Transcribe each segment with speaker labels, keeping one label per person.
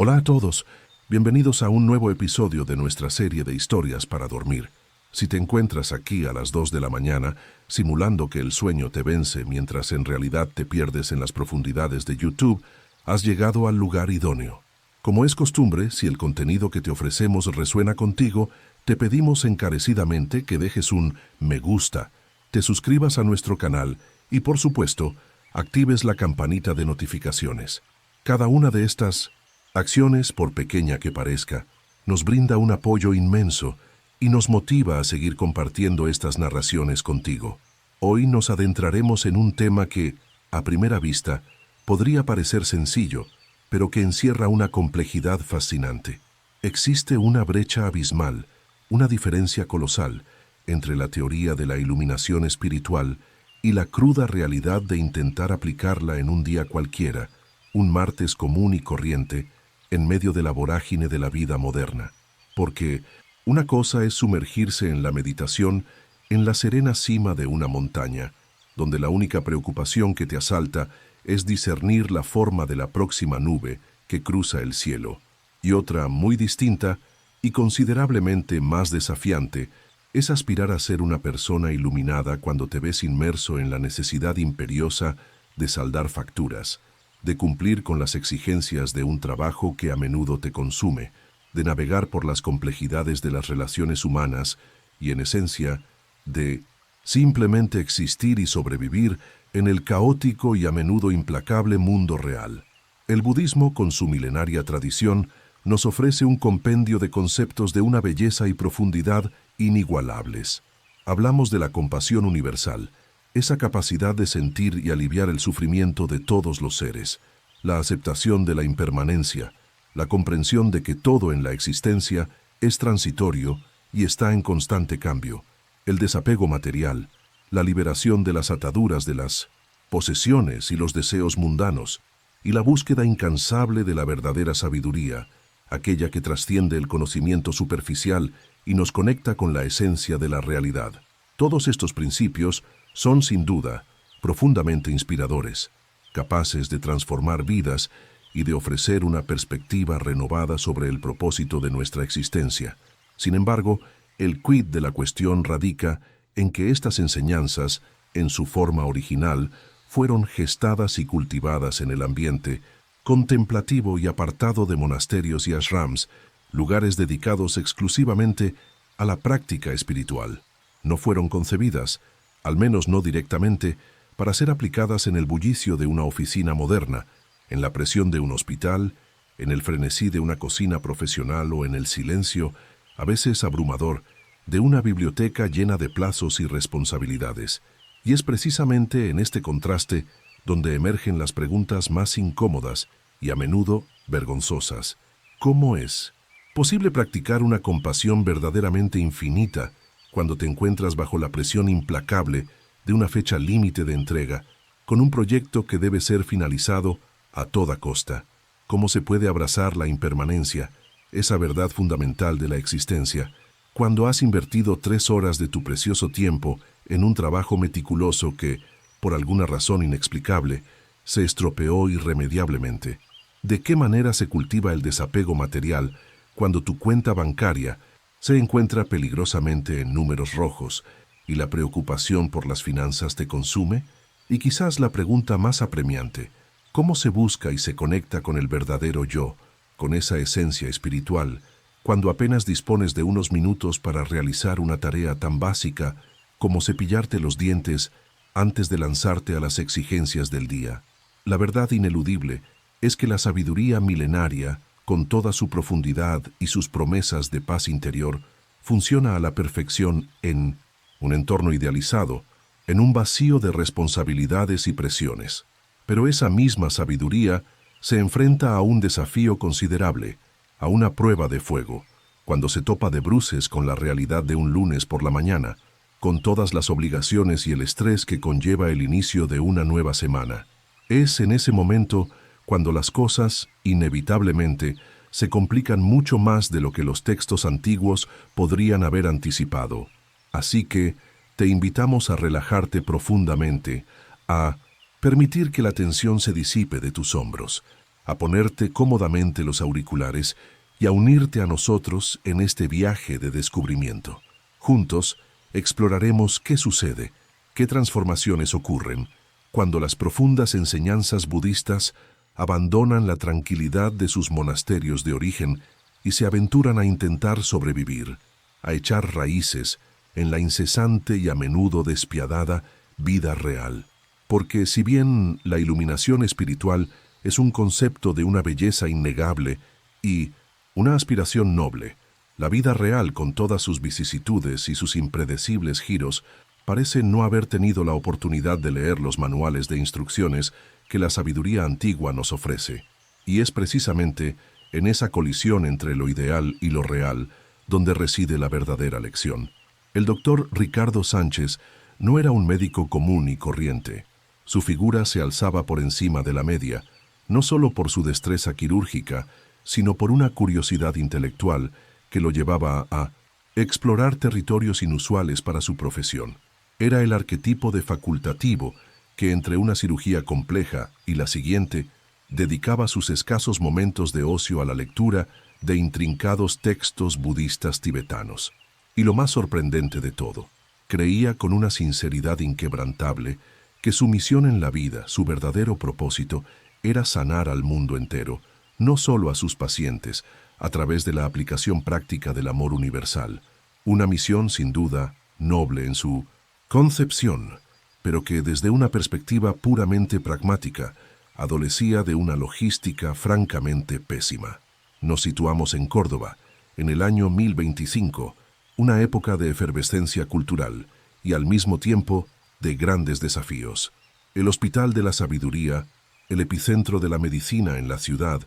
Speaker 1: Hola a todos, bienvenidos a un nuevo episodio de nuestra serie de historias para dormir. Si te encuentras aquí a las 2 de la mañana, simulando que el sueño te vence mientras en realidad te pierdes en las profundidades de YouTube, has llegado al lugar idóneo. Como es costumbre, si el contenido que te ofrecemos resuena contigo, te pedimos encarecidamente que dejes un me gusta, te suscribas a nuestro canal y, por supuesto, actives la campanita de notificaciones. Cada una de estas acciones, por pequeña que parezca, nos brinda un apoyo inmenso y nos motiva a seguir compartiendo estas narraciones contigo. Hoy nos adentraremos en un tema que, a primera vista, podría parecer sencillo, pero que encierra una complejidad fascinante. Existe una brecha abismal, una diferencia colosal entre la teoría de la iluminación espiritual y la cruda realidad de intentar aplicarla en un día cualquiera, un martes común y corriente, en medio de la vorágine de la vida moderna. Porque una cosa es sumergirse en la meditación en la serena cima de una montaña, donde la única preocupación que te asalta es discernir la forma de la próxima nube que cruza el cielo. Y otra, muy distinta y considerablemente más desafiante, es aspirar a ser una persona iluminada cuando te ves inmerso en la necesidad imperiosa de saldar facturas, de cumplir con las exigencias de un trabajo que a menudo te consume, de navegar por las complejidades de las relaciones humanas y, en esencia, de simplemente existir y sobrevivir en el caótico y a menudo implacable mundo real. El budismo, con su milenaria tradición, nos ofrece un compendio de conceptos de una belleza y profundidad inigualables. Hablamos de la compasión universal, esa capacidad de sentir y aliviar el sufrimiento de todos los seres, la aceptación de la impermanencia, la comprensión de que todo en la existencia es transitorio y está en constante cambio, el desapego material, la liberación de las ataduras de las posesiones y los deseos mundanos, y la búsqueda incansable de la verdadera sabiduría, aquella que trasciende el conocimiento superficial y nos conecta con la esencia de la realidad. Todos estos principios son, sin duda, profundamente inspiradores, capaces de transformar vidas y de ofrecer una perspectiva renovada sobre el propósito de nuestra existencia. Sin embargo, el quid de la cuestión radica en que estas enseñanzas, en su forma original, fueron gestadas y cultivadas en el ambiente contemplativo y apartado de monasterios y ashrams, lugares dedicados exclusivamente a la práctica espiritual. No fueron concebidas, al menos no directamente, para ser aplicadas en el bullicio de una oficina moderna, en la presión de un hospital, en el frenesí de una cocina profesional o en el silencio, a veces abrumador, de una biblioteca llena de plazos y responsabilidades. Y es precisamente en este contraste donde emergen las preguntas más incómodas y a menudo vergonzosas. ¿Cómo es posible practicar una compasión verdaderamente infinita cuando te encuentras bajo la presión implacable de una fecha límite de entrega, con un proyecto que debe ser finalizado a toda costa? ¿Cómo se puede abrazar la impermanencia, esa verdad fundamental de la existencia, cuando has invertido 3 horas de tu precioso tiempo en un trabajo meticuloso que, por alguna razón inexplicable, se estropeó irremediablemente? ¿De qué manera se cultiva el desapego material cuando tu cuenta bancaria se encuentra peligrosamente en números rojos y la preocupación por las finanzas te consume? Y quizás la pregunta más apremiante: ¿cómo se busca y se conecta con el verdadero yo, con esa esencia espiritual, cuando apenas dispones de unos minutos para realizar una tarea tan básica como cepillarte los dientes antes de lanzarte a las exigencias del día? La verdad ineludible es que la sabiduría milenaria, con toda su profundidad y sus promesas de paz interior, funciona a la perfección en un entorno idealizado, en un vacío de responsabilidades y presiones. Pero esa misma sabiduría se enfrenta a un desafío considerable, a una prueba de fuego, cuando se topa de bruces con la realidad de un lunes por la mañana, con todas las obligaciones y el estrés que conlleva el inicio de una nueva semana. Es en ese momento cuando las cosas, inevitablemente, se complican mucho más de lo que los textos antiguos podrían haber anticipado. Así que te invitamos a relajarte profundamente, a permitir que la tensión se disipe de tus hombros, a ponerte cómodamente los auriculares y a unirte a nosotros en este viaje de descubrimiento. Juntos, exploraremos qué sucede, qué transformaciones ocurren, cuando las profundas enseñanzas budistas abandonan la tranquilidad de sus monasterios de origen y se aventuran a intentar sobrevivir, a echar raíces en la incesante y a menudo despiadada vida real. Porque si bien la iluminación espiritual es un concepto de una belleza innegable y una aspiración noble, la vida real, con todas sus vicisitudes y sus impredecibles giros, parece no haber tenido la oportunidad de leer los manuales de instrucciones que la sabiduría antigua nos ofrece. Y es precisamente en esa colisión entre lo ideal y lo real donde reside la verdadera lección. El doctor Ricardo Sánchez no era un médico común y corriente. Su figura se alzaba por encima de la media, no solo por su destreza quirúrgica, sino por una curiosidad intelectual que lo llevaba a explorar territorios inusuales para su profesión. Era el arquetipo de facultativo que entre una cirugía compleja y la siguiente dedicaba sus escasos momentos de ocio a la lectura de intrincados textos budistas tibetanos. Y lo más sorprendente de todo, creía con una sinceridad inquebrantable que su misión en la vida, su verdadero propósito, era sanar al mundo entero, no solo a sus pacientes, a través de la aplicación práctica del amor universal. Una misión, sin duda, noble en su concepción, pero que desde una perspectiva puramente pragmática, adolecía de una logística francamente pésima. Nos situamos en Córdoba, en el año 1025, una época de efervescencia cultural y al mismo tiempo de grandes desafíos. El Hospital de la Sabiduría, el epicentro de la medicina en la ciudad,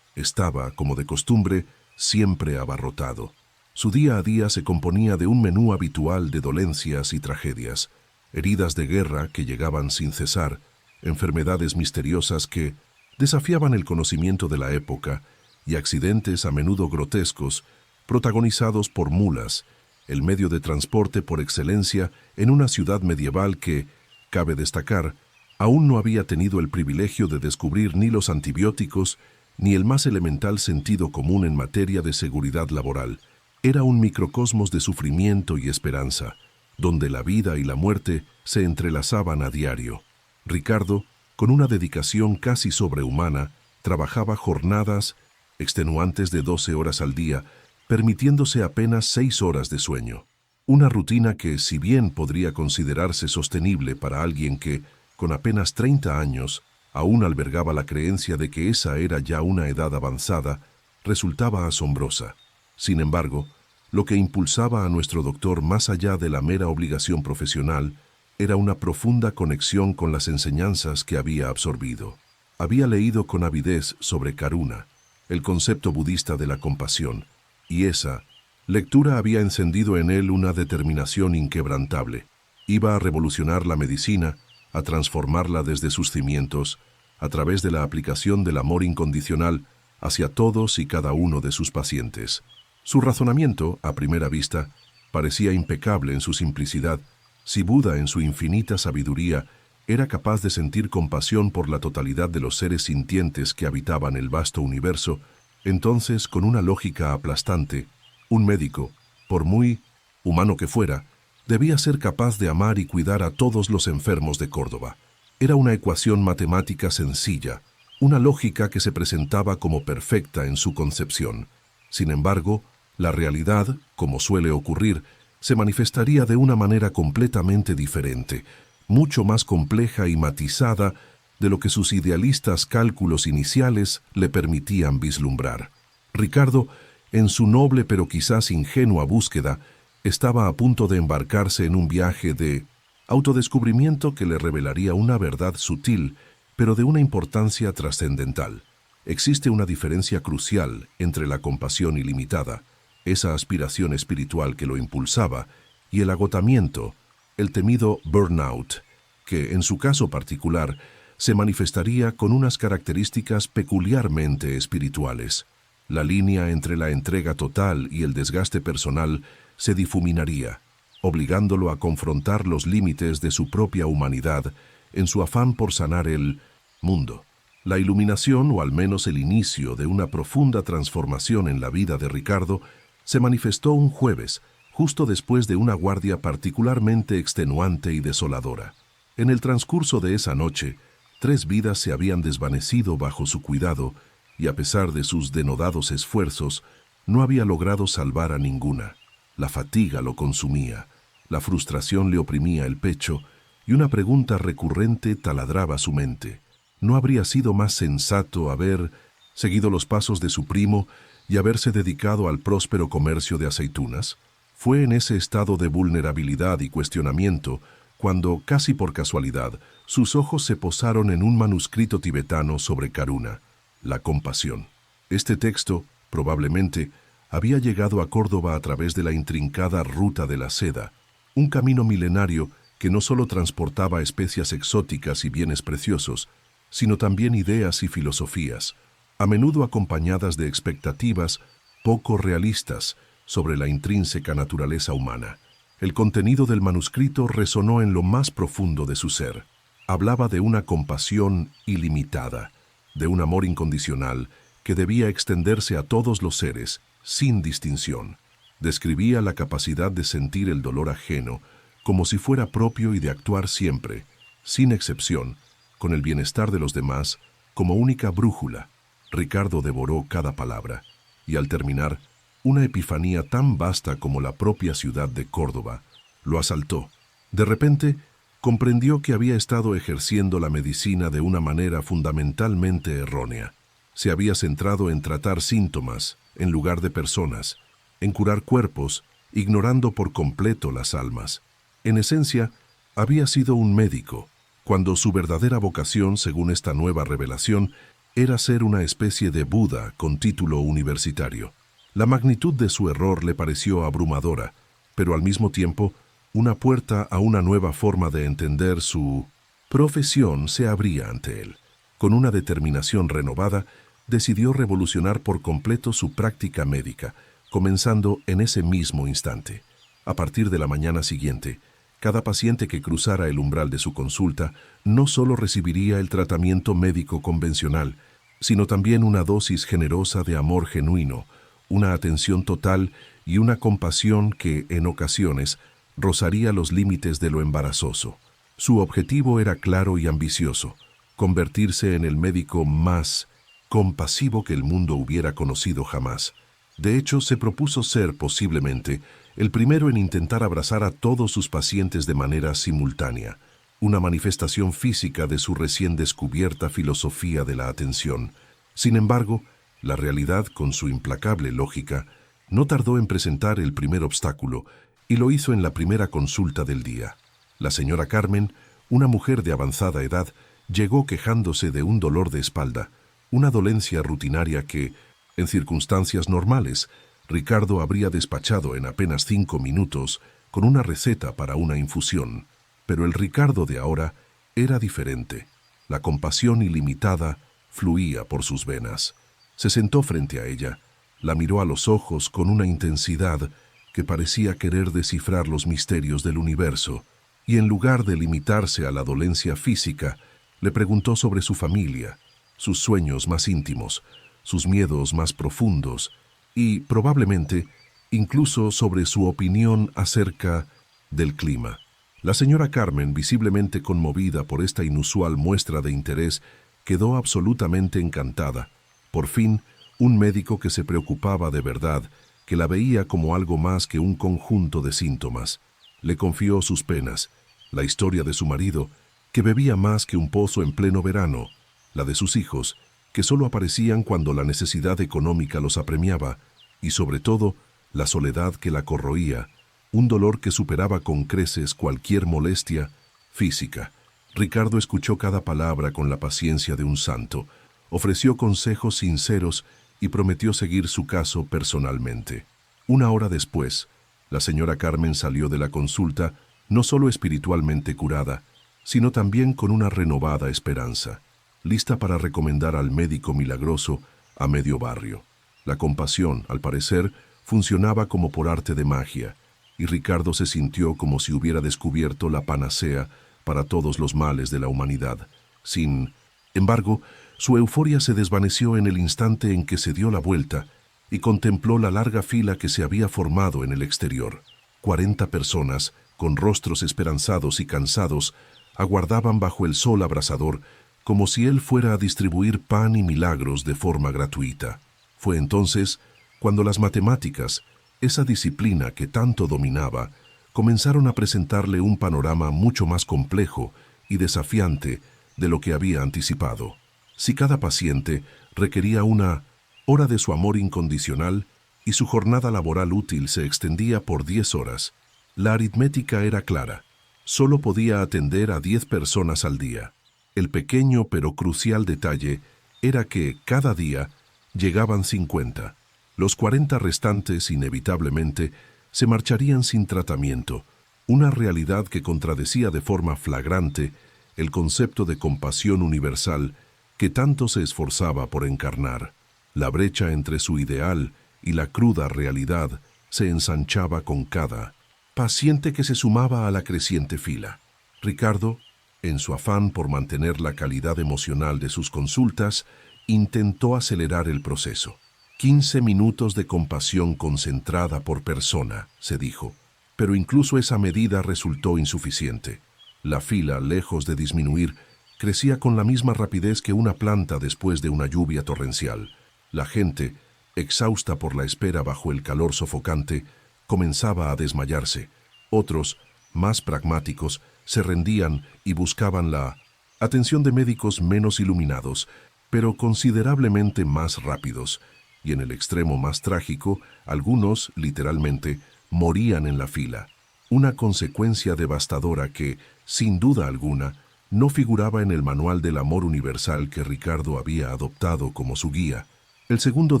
Speaker 1: estaba, como de costumbre, siempre abarrotado. Su día a día se componía de un menú habitual de dolencias y tragedias, heridas de guerra que llegaban sin cesar, enfermedades misteriosas que desafiaban el conocimiento de la época y accidentes a menudo grotescos, protagonizados por mulas, el medio de transporte por excelencia en una ciudad medieval que, cabe destacar, aún no había tenido el privilegio de descubrir ni los antibióticos ni el más elemental sentido común en materia de seguridad laboral. Era un microcosmos de sufrimiento y esperanza, donde la vida y la muerte se entrelazaban a diario. Ricardo, con una dedicación casi sobrehumana, trabajaba jornadas extenuantes de 12 horas al día, permitiéndose apenas 6 horas de sueño. Una rutina que, si bien podría considerarse sostenible para alguien que, con apenas 30 años, aún albergaba la creencia de que esa era ya una edad avanzada, resultaba asombrosa. Sin embargo, lo que impulsaba a nuestro doctor más allá de la mera obligación profesional era una profunda conexión con las enseñanzas que había absorbido. Había leído con avidez sobre Karuna, el concepto budista de la compasión, y esa lectura había encendido en él una determinación inquebrantable. Iba a revolucionar la medicina, a transformarla desde sus cimientos, a través de la aplicación del amor incondicional hacia todos y cada uno de sus pacientes. Su razonamiento, a primera vista, parecía impecable en su simplicidad. Si Buda, en su infinita sabiduría, era capaz de sentir compasión por la totalidad de los seres sintientes que habitaban el vasto universo, entonces, con una lógica aplastante, un médico, por muy humano que fuera, debía ser capaz de amar y cuidar a todos los enfermos de Córdoba. Era una ecuación matemática sencilla, una lógica que se presentaba como perfecta en su concepción. Sin embargo, la realidad, como suele ocurrir, se manifestaría de una manera completamente diferente, mucho más compleja y matizada de lo que sus idealistas cálculos iniciales le permitían vislumbrar. Ricardo, en su noble pero quizás ingenua búsqueda, estaba a punto de embarcarse en un viaje de autodescubrimiento que le revelaría una verdad sutil, pero de una importancia trascendental. Existe una diferencia crucial entre la compasión ilimitada, esa aspiración espiritual que lo impulsaba, y el agotamiento, el temido burnout, que en su caso particular se manifestaría con unas características peculiarmente espirituales. La línea entre la entrega total y el desgaste personal se difuminaría, obligándolo a confrontar los límites de su propia humanidad en su afán por sanar el mundo. La iluminación, o al menos el inicio de una profunda transformación en la vida de Ricardo, se manifestó un jueves, justo después de una guardia particularmente extenuante y desoladora. En el transcurso de esa noche, 3 vidas se habían desvanecido bajo su cuidado y, a pesar de sus denodados esfuerzos, no había logrado salvar a ninguna. La fatiga lo consumía, la frustración le oprimía el pecho y una pregunta recurrente taladraba su mente. ¿No habría sido más sensato haber seguido los pasos de su primo y haberse dedicado al próspero comercio de aceitunas? Fue en ese estado de vulnerabilidad y cuestionamiento cuando, casi por casualidad, sus ojos se posaron en un manuscrito tibetano sobre Karuna, la compasión. Este texto, probablemente, había llegado a Córdoba a través de la intrincada ruta de la seda, un camino milenario que no solo transportaba especias exóticas y bienes preciosos, sino también ideas y filosofías, a menudo acompañadas de expectativas poco realistas sobre la intrínseca naturaleza humana. El contenido del manuscrito resonó en lo más profundo de su ser. Hablaba de una compasión ilimitada, de un amor incondicional que debía extenderse a todos los seres, sin distinción. Describía la capacidad de sentir el dolor ajeno como si fuera propio y de actuar siempre, sin excepción, con el bienestar de los demás como única brújula. Ricardo devoró cada palabra, y al terminar, una epifanía tan vasta como la propia ciudad de Córdoba lo asaltó. De repente, comprendió que había estado ejerciendo la medicina de una manera fundamentalmente errónea. Se había centrado en tratar síntomas en lugar de personas, en curar cuerpos, ignorando por completo las almas. En esencia, había sido un médico, cuando su verdadera vocación, según esta nueva revelación, era ser una especie de Buda con título universitario. La magnitud de su error le pareció abrumadora, pero al mismo tiempo, una puerta a una nueva forma de entender su profesión se abría ante él. Con una determinación renovada, decidió revolucionar por completo su práctica médica, comenzando en ese mismo instante. A partir de la mañana siguiente, cada paciente que cruzara el umbral de su consulta no solo recibiría el tratamiento médico convencional, sino también una dosis generosa de amor genuino, una atención total y una compasión que, en ocasiones, rozaría los límites de lo embarazoso. Su objetivo era claro y ambicioso: convertirse en el médico más compasivo que el mundo hubiera conocido jamás. De hecho, se propuso ser, posiblemente, el primero en intentar abrazar a todos sus pacientes de manera simultánea, una manifestación física de su recién descubierta filosofía de la atención. Sin embargo, la realidad, con su implacable lógica, no tardó en presentar el primer obstáculo, y lo hizo en la primera consulta del día. La señora Carmen, una mujer de avanzada edad, llegó quejándose de un dolor de espalda, una dolencia rutinaria que, en circunstancias normales, Ricardo habría despachado en apenas 5 minutos con una receta para una infusión. Pero el Ricardo de ahora era diferente. La compasión ilimitada fluía por sus venas. Se sentó frente a ella, la miró a los ojos con una intensidad que parecía querer descifrar los misterios del universo, y en lugar de limitarse a la dolencia física, le preguntó sobre su familia, sus sueños más íntimos, sus miedos más profundos y, probablemente, incluso sobre su opinión acerca del clima. La señora Carmen, visiblemente conmovida por esta inusual muestra de interés, quedó absolutamente encantada. Por fin, un médico que se preocupaba de verdad, que la veía como algo más que un conjunto de síntomas. Le confió sus penas, la historia de su marido, que bebía más que un pozo en pleno verano, la de sus hijos, que solo aparecían cuando la necesidad económica los apremiaba, y sobre todo, la soledad que la corroía, un dolor que superaba con creces cualquier molestia física. Ricardo escuchó cada palabra con la paciencia de un santo, ofreció consejos sinceros y prometió seguir su caso personalmente. 1 hora después, la señora Carmen salió de la consulta no solo espiritualmente curada, sino también con una renovada esperanza, lista para recomendar al médico milagroso a medio barrio. La compasión, al parecer, funcionaba como por arte de magia, y Ricardo se sintió como si hubiera descubierto la panacea para todos los males de la humanidad. Sin embargo, Su euforia se desvaneció en el instante en que se dio la vuelta y contempló la larga fila que se había formado en el exterior. 40 personas, con rostros esperanzados y cansados, aguardaban bajo el sol abrasador, como si él fuera a distribuir pan y milagros de forma gratuita. Fue entonces cuando las matemáticas, esa disciplina que tanto dominaba, comenzaron a presentarle un panorama mucho más complejo y desafiante de lo que había anticipado. Si cada paciente requería una hora de su amor incondicional y su jornada laboral útil se extendía por 10 horas, la aritmética era clara. Solo podía atender a 10 personas al día. El pequeño pero crucial detalle era que, cada día, llegaban 50. Los 40 restantes, inevitablemente, se marcharían sin tratamiento, una realidad que contradecía de forma flagrante el concepto de compasión universal que tanto se esforzaba por encarnar. La brecha entre su ideal y la cruda realidad se ensanchaba con cada paciente que se sumaba a la creciente fila. Ricardo, en su afán por mantener la calidad emocional de sus consultas, intentó acelerar el proceso. 15 minutos de compasión concentrada por persona, se dijo, pero incluso esa medida resultó insuficiente. La fila, lejos de disminuir, crecía con la misma rapidez que una planta después de una lluvia torrencial. La gente, exhausta por la espera bajo el calor sofocante, comenzaba a desmayarse. Otros, más pragmáticos, se rendían y buscaban la atención de médicos menos iluminados, pero considerablemente más rápidos. Y en el extremo más trágico, algunos, literalmente, morían en la fila. Una consecuencia devastadora que, sin duda alguna, no figuraba en el manual del amor universal que Ricardo había adoptado como su guía. El segundo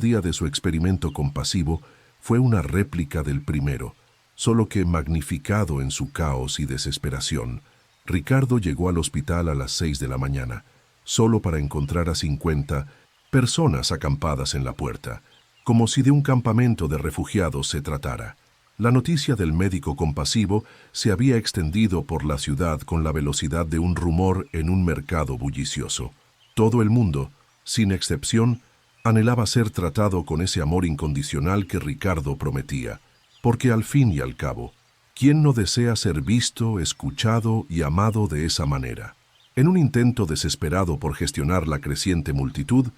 Speaker 1: día de su experimento compasivo fue una réplica del primero, solo que magnificado en su caos y desesperación. Ricardo llegó al hospital a las 6 de la mañana, solo para encontrar a 50 personas acampadas en la puerta, como si de un campamento de refugiados se tratara. La noticia del médico compasivo se había extendido por la ciudad con la velocidad de un rumor en un mercado bullicioso. Todo el mundo, sin excepción, anhelaba ser tratado con ese amor incondicional que Ricardo prometía, porque al fin y al cabo, ¿quién no desea ser visto, escuchado y amado de esa manera? En un intento desesperado por gestionar la creciente multitud,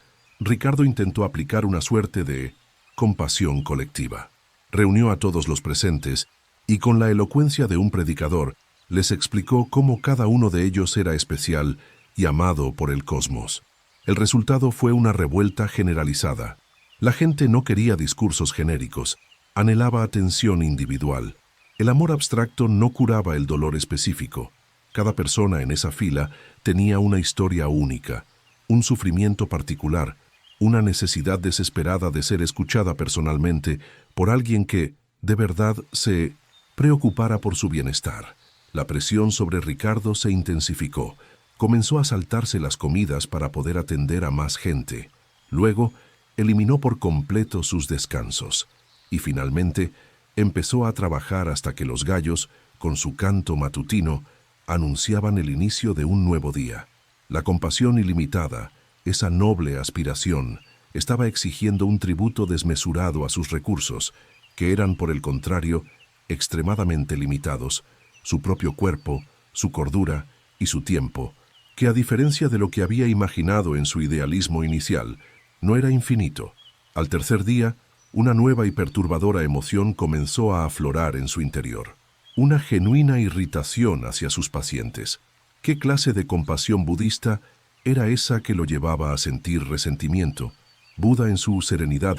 Speaker 1: Ricardo intentó aplicar una suerte de compasión colectiva. Reunió a todos los presentes y, con la elocuencia de un predicador, les explicó cómo cada uno de ellos era especial y amado por el cosmos. El resultado fue una revuelta generalizada. La gente no quería discursos genéricos, anhelaba atención individual. El amor abstracto no curaba el dolor específico. Cada persona en esa fila tenía una historia única, un sufrimiento particular, una necesidad desesperada de ser escuchada personalmente por alguien que, de verdad, se preocupara por su bienestar. La presión sobre Ricardo se intensificó. Comenzó a saltarse las comidas para poder atender a más gente. Luego, eliminó por completo sus descansos. Y finalmente, empezó a trabajar hasta que los gallos, con su canto matutino, anunciaban el inicio de un nuevo día. La compasión ilimitada, esa noble aspiración, estaba exigiendo un tributo desmesurado a sus recursos, que eran, por el contrario, extremadamente limitados, su propio cuerpo, su cordura y su tiempo, que, a diferencia de lo que había imaginado en su idealismo inicial, no era infinito. Al tercer día, una nueva y perturbadora emoción comenzó a aflorar en su interior. Una genuina irritación hacia sus pacientes. ¿Qué clase de compasión budista era esa que lo llevaba a sentir resentimiento? Buda, en su serenidad,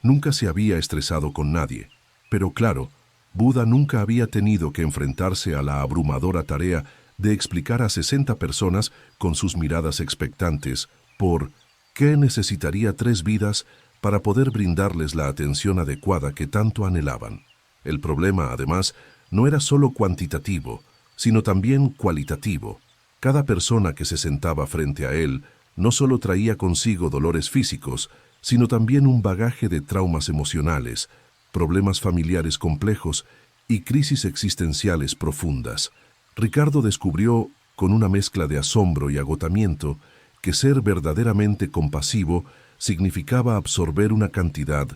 Speaker 1: nunca se había estresado con nadie. Pero claro, Buda nunca había tenido que enfrentarse a la abrumadora tarea de explicar a 60 personas con sus miradas expectantes por qué necesitaría 3 vidas para poder brindarles la atención adecuada que tanto anhelaban. El problema, además, no era solo cuantitativo, sino también cualitativo. Cada persona que se sentaba frente a él no solo traía consigo dolores físicos, sino también un bagaje de traumas emocionales, problemas familiares complejos y crisis existenciales profundas. Ricardo descubrió, con una mezcla de asombro y agotamiento, que ser verdaderamente compasivo significaba absorber una cantidad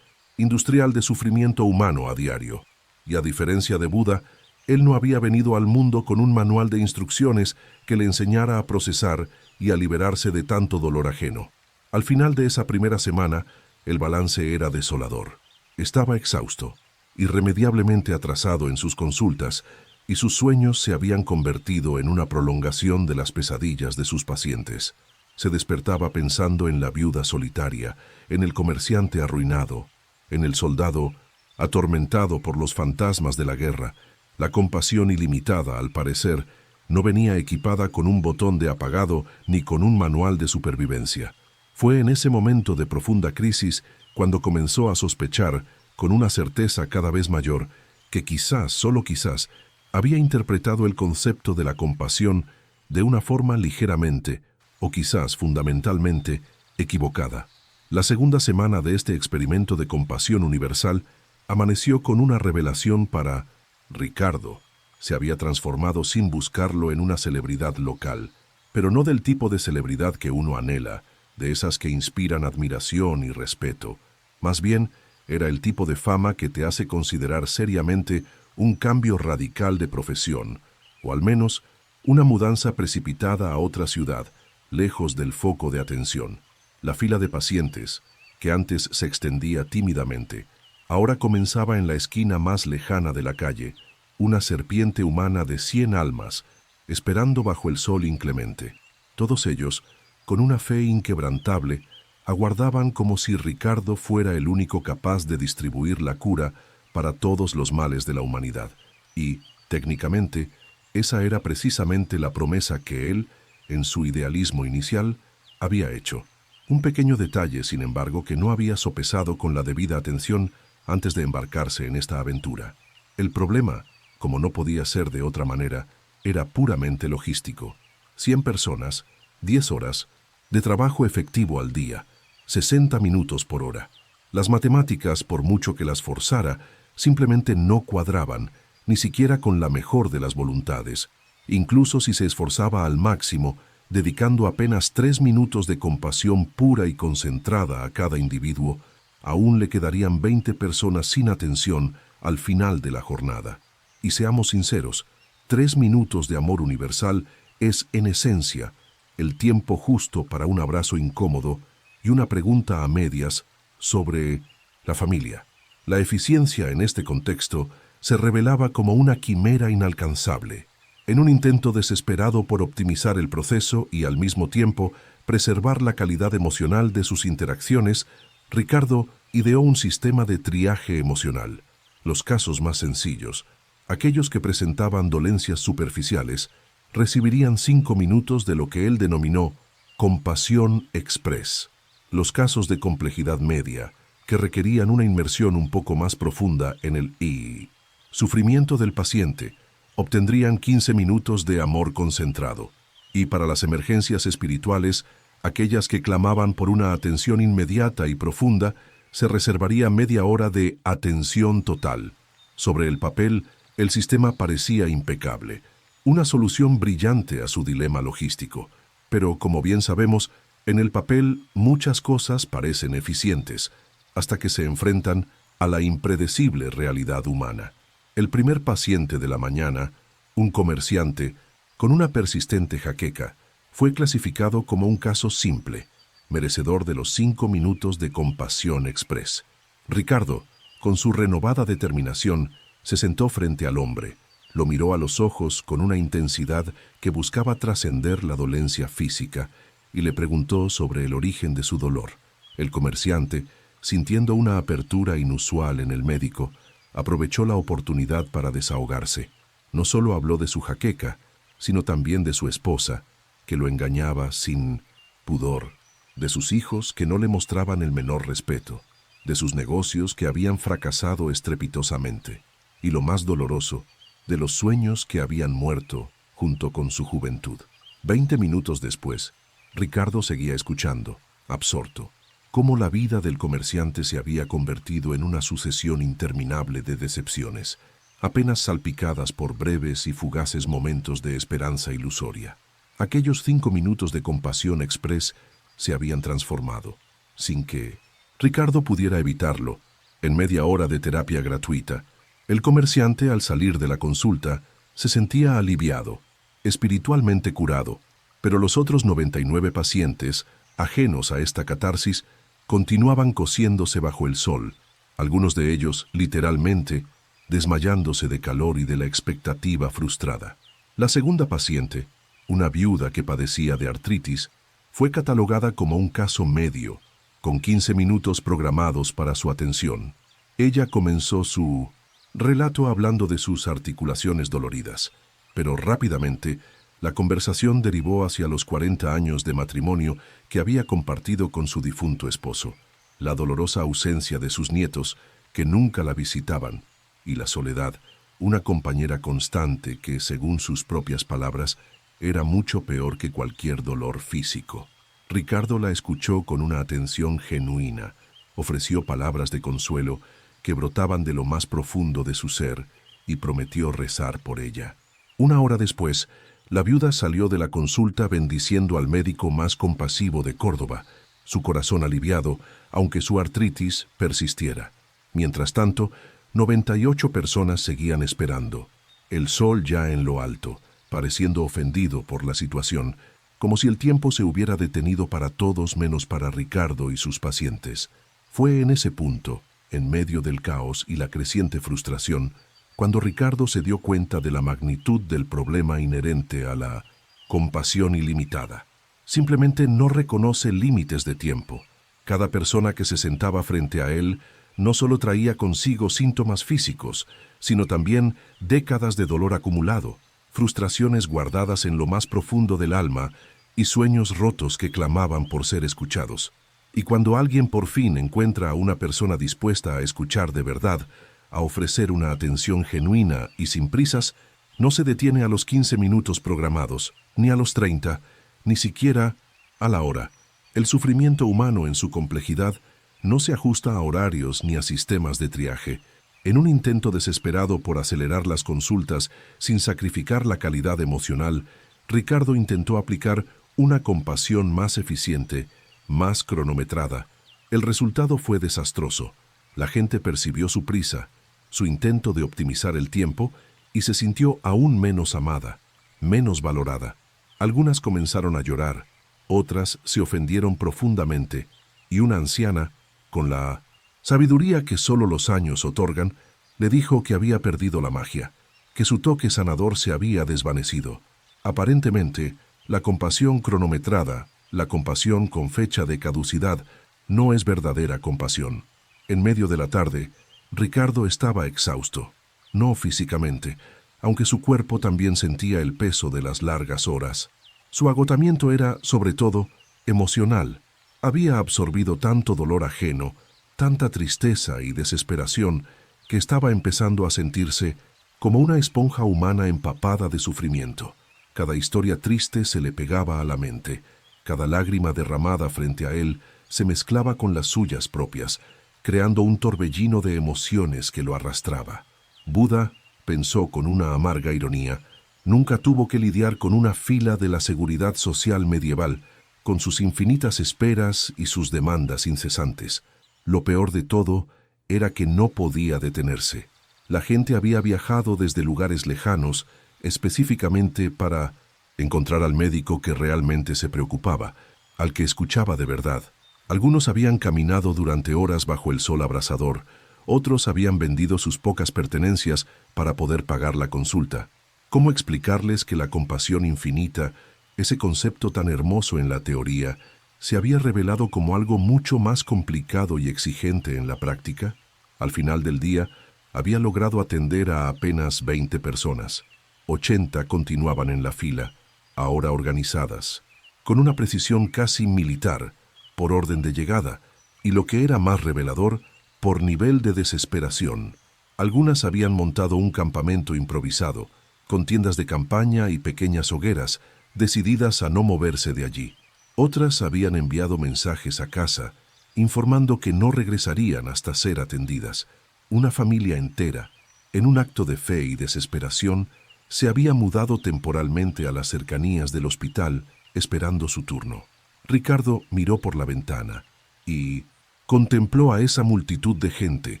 Speaker 1: industrial de sufrimiento humano a diario. Y a diferencia de Buda, él no había venido al mundo con un manual de instrucciones que le enseñara a procesar y a liberarse de tanto dolor ajeno. Al final de esa primera semana, el balance era desolador. Estaba exhausto, irremediablemente atrasado en sus consultas, y sus sueños se habían convertido en una prolongación de las pesadillas de sus pacientes. Se despertaba pensando en la viuda solitaria, en el comerciante arruinado, en el soldado atormentado por los fantasmas de la guerra. La compasión ilimitada, al parecer, no venía equipada con un botón de apagado ni con un manual de supervivencia. Fue en ese momento de profunda crisis cuando comenzó a sospechar, con una certeza cada vez mayor, que quizás, solo quizás, había interpretado el concepto de la compasión de una forma ligeramente, o quizás fundamentalmente, equivocada. La segunda semana de este experimento de compasión universal amaneció con una revelación para Ricardo. Se había transformado sin buscarlo en una celebridad local, pero no del tipo de celebridad que uno anhela, de esas que inspiran admiración y respeto. Más bien, era el tipo de fama que te hace considerar seriamente un cambio radical de profesión, o al menos una mudanza precipitada a otra ciudad, lejos del foco de atención. La fila de pacientes, que antes se extendía tímidamente, ahora comenzaba en la esquina más lejana de la calle, una serpiente humana de 100 almas, esperando bajo el sol inclemente. Todos ellos, con una fe inquebrantable, aguardaban como si Ricardo fuera el único capaz de distribuir la cura para todos los males de la humanidad. Y, técnicamente, esa era precisamente la promesa que él, en su idealismo inicial, había hecho. Un pequeño detalle, sin embargo, que no había sopesado con la debida atención antes de embarcarse en esta aventura. El problema, como no podía ser de otra manera, era puramente logístico. 100 personas, 10 horas, de trabajo efectivo al día, 60 minutos por hora. Las matemáticas, por mucho que las forzara, simplemente no cuadraban, ni siquiera con la mejor de las voluntades. Incluso si se esforzaba al máximo, dedicando apenas 3 minutos de compasión pura y concentrada a cada individuo, aún le quedarían 20 personas sin atención al final de la jornada. Y seamos sinceros, 3 minutos de amor universal es, en esencia, el tiempo justo para un abrazo incómodo y una pregunta a medias sobre la familia. La eficiencia en este contexto se revelaba como una quimera inalcanzable. En un intento desesperado por optimizar el proceso y al mismo tiempo preservar la calidad emocional de sus interacciones, Ricardo ideó un sistema de triaje emocional. Los casos más sencillos, aquellos que presentaban dolencias superficiales, recibirían 5 minutos de lo que él denominó compasión express. Los casos de complejidad media, que requerían una inmersión un poco más profunda en el sufrimiento del paciente, obtendrían 15 minutos de amor concentrado. Y para las emergencias espirituales, aquellas que clamaban por una atención inmediata y profunda, se reservaría media hora de atención total. Sobre el papel, el sistema parecía impecable, una solución brillante a su dilema logístico. Pero, como bien sabemos, en el papel muchas cosas parecen eficientes, hasta que se enfrentan a la impredecible realidad humana. El primer paciente de la mañana, un comerciante, con una persistente jaqueca, fue clasificado como un caso simple, merecedor de los 5 minutos de compasión express. Ricardo, con su renovada determinación, se sentó frente al hombre, lo miró a los ojos con una intensidad que buscaba trascender la dolencia física y le preguntó sobre el origen de su dolor. El comerciante, sintiendo una apertura inusual en el médico, aprovechó la oportunidad para desahogarse. No solo habló de su jaqueca, sino también de su esposa, que lo engañaba sin pudor, de sus hijos que no le mostraban el menor respeto, de sus negocios que habían fracasado estrepitosamente, y lo más doloroso, de los sueños que habían muerto junto con su juventud. 20 minutos después, Ricardo seguía escuchando, absorto, cómo la vida del comerciante se había convertido en una sucesión interminable de decepciones, apenas salpicadas por breves y fugaces momentos de esperanza ilusoria. Aquellos 5 minutos de compasión express se habían transformado, sin que Ricardo pudiera evitarlo. En media hora de terapia gratuita, el comerciante, al salir de la consulta, se sentía aliviado, espiritualmente curado, pero los otros 99 pacientes, ajenos a esta catarsis, continuaban cociéndose bajo el sol, algunos de ellos, literalmente, desmayándose de calor y de la expectativa frustrada. La segunda paciente, una viuda que padecía de artritis, fue catalogada como un caso medio, con 15 minutos programados para su atención. Ella comenzó su relato hablando de sus articulaciones doloridas, pero rápidamente la conversación derivó hacia los 40 años de matrimonio que había compartido con su difunto esposo, la dolorosa ausencia de sus nietos que nunca la visitaban, y la soledad, una compañera constante que, según sus propias palabras, era mucho peor que cualquier dolor físico. Ricardo la escuchó con una atención genuina, ofreció palabras de consuelo que brotaban de lo más profundo de su ser y prometió rezar por ella. Una hora después, la viuda salió de la consulta bendiciendo al médico más compasivo de Córdoba, su corazón aliviado, aunque su artritis persistiera. Mientras tanto, 98 personas seguían esperando, el sol ya en lo alto, pareciendo ofendido por la situación, como si el tiempo se hubiera detenido para todos menos para Ricardo y sus pacientes. Fue en ese punto, en medio del caos y la creciente frustración, cuando Ricardo se dio cuenta de la magnitud del problema inherente a la compasión ilimitada. Simplemente no reconoce límites de tiempo. Cada persona que se sentaba frente a él no solo traía consigo síntomas físicos, sino también décadas de dolor acumulado, frustraciones guardadas en lo más profundo del alma y sueños rotos que clamaban por ser escuchados. Y cuando alguien por fin encuentra a una persona dispuesta a escuchar de verdad, a ofrecer una atención genuina y sin prisas, no se detiene a los 15 minutos programados, ni a los 30, ni siquiera a la hora. El sufrimiento humano en su complejidad no se ajusta a horarios ni a sistemas de triaje. En un intento desesperado por acelerar las consultas sin sacrificar la calidad emocional, Ricardo intentó aplicar una compasión más eficiente, más cronometrada. El resultado fue desastroso. La gente percibió su prisa, su intento de optimizar el tiempo y se sintió aún menos amada, menos valorada. Algunas comenzaron a llorar, otras se ofendieron profundamente y una anciana, con la sabiduría que solo los años otorgan, le dijo que había perdido la magia, que su toque sanador se había desvanecido. Aparentemente, la compasión cronometrada, la compasión con fecha de caducidad, no es verdadera compasión. En medio de la tarde, Ricardo estaba exhausto, no físicamente, aunque su cuerpo también sentía el peso de las largas horas. Su agotamiento era, sobre todo, emocional. Había absorbido tanto dolor ajeno, tanta tristeza y desesperación, que estaba empezando a sentirse como una esponja humana empapada de sufrimiento. Cada historia triste se le pegaba a la mente, cada lágrima derramada frente a él se mezclaba con las suyas propias, creando un torbellino de emociones que lo arrastraba. Buda, pensó con una amarga ironía, nunca tuvo que lidiar con una fila de la seguridad social medieval, con sus infinitas esperas y sus demandas incesantes. Lo peor de todo era que no podía detenerse. La gente había viajado desde lugares lejanos, específicamente para encontrar al médico que realmente se preocupaba, al que escuchaba de verdad. Algunos habían caminado durante horas bajo el sol abrasador, otros habían vendido sus pocas pertenencias para poder pagar la consulta. ¿Cómo explicarles que la compasión infinita, ese concepto tan hermoso en la teoría, se había revelado como algo mucho más complicado y exigente en la práctica? Al final del día, había logrado atender a apenas 20 personas. 80 continuaban en la fila, ahora organizadas, con una precisión casi militar, por orden de llegada, y lo que era más revelador, por nivel de desesperación. Algunas habían montado un campamento improvisado, con tiendas de campaña y pequeñas hogueras, decididas a no moverse de allí. Otras habían enviado mensajes a casa, informando que no regresarían hasta ser atendidas. Una familia entera, en un acto de fe y desesperación, se había mudado temporalmente a las cercanías del hospital, esperando su turno. Ricardo miró por la ventana y contempló a esa multitud de gente,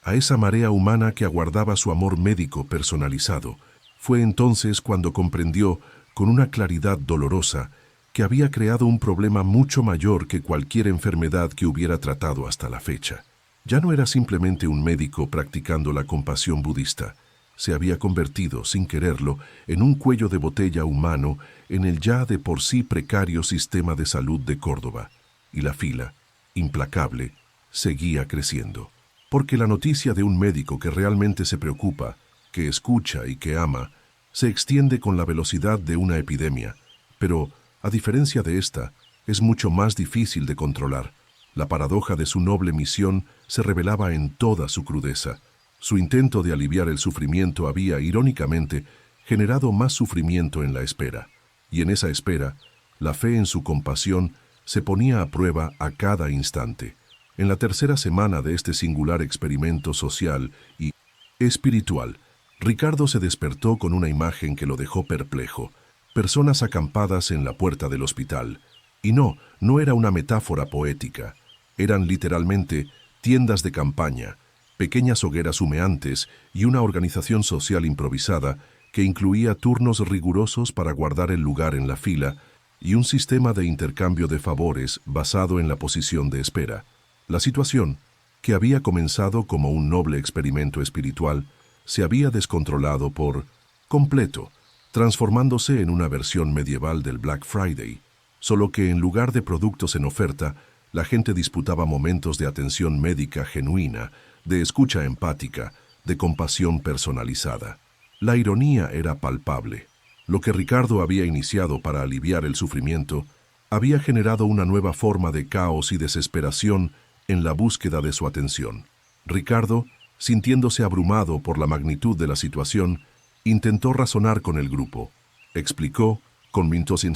Speaker 1: a esa marea humana que aguardaba su amor médico personalizado. Fue entonces cuando comprendió, con una claridad dolorosa, que había creado un problema mucho mayor que cualquier enfermedad que hubiera tratado hasta la fecha. Ya no era simplemente un médico practicando la compasión budista. Se había convertido, sin quererlo, en un cuello de botella humano en el ya de por sí precario sistema de salud de Córdoba. Y la fila, implacable, seguía creciendo. Porque la noticia de un médico que realmente se preocupa, que escucha y que ama, se extiende con la velocidad de una epidemia. Pero, a diferencia de esta, es mucho más difícil de controlar. La paradoja de su noble misión se revelaba en toda su crudeza. Su intento de aliviar el sufrimiento había, irónicamente, generado más sufrimiento en la espera. Y en esa espera, la fe en su compasión se ponía a prueba a cada instante. En la tercera semana de este singular experimento social y espiritual, Ricardo se despertó con una imagen que lo dejó perplejo. Personas acampadas en la puerta del hospital. Y no era una metáfora poética. Eran literalmente tiendas de campaña, pequeñas hogueras humeantes y una organización social improvisada que incluía turnos rigurosos para guardar el lugar en la fila y un sistema de intercambio de favores basado en la posición de espera. La situación, que había comenzado como un noble experimento espiritual, se había descontrolado por completo, transformándose en una versión medieval del Black Friday, solo que en lugar de productos en oferta, la gente disputaba momentos de atención médica genuina, de escucha empática, de compasión personalizada. La ironía era palpable. Lo que Ricardo había iniciado para aliviar el sufrimiento había generado una nueva forma de caos y desesperación en la búsqueda de su atención. Ricardo, sintiéndose abrumado por la magnitud de la situación, intentó razonar con el grupo. Explicó, conmintió sin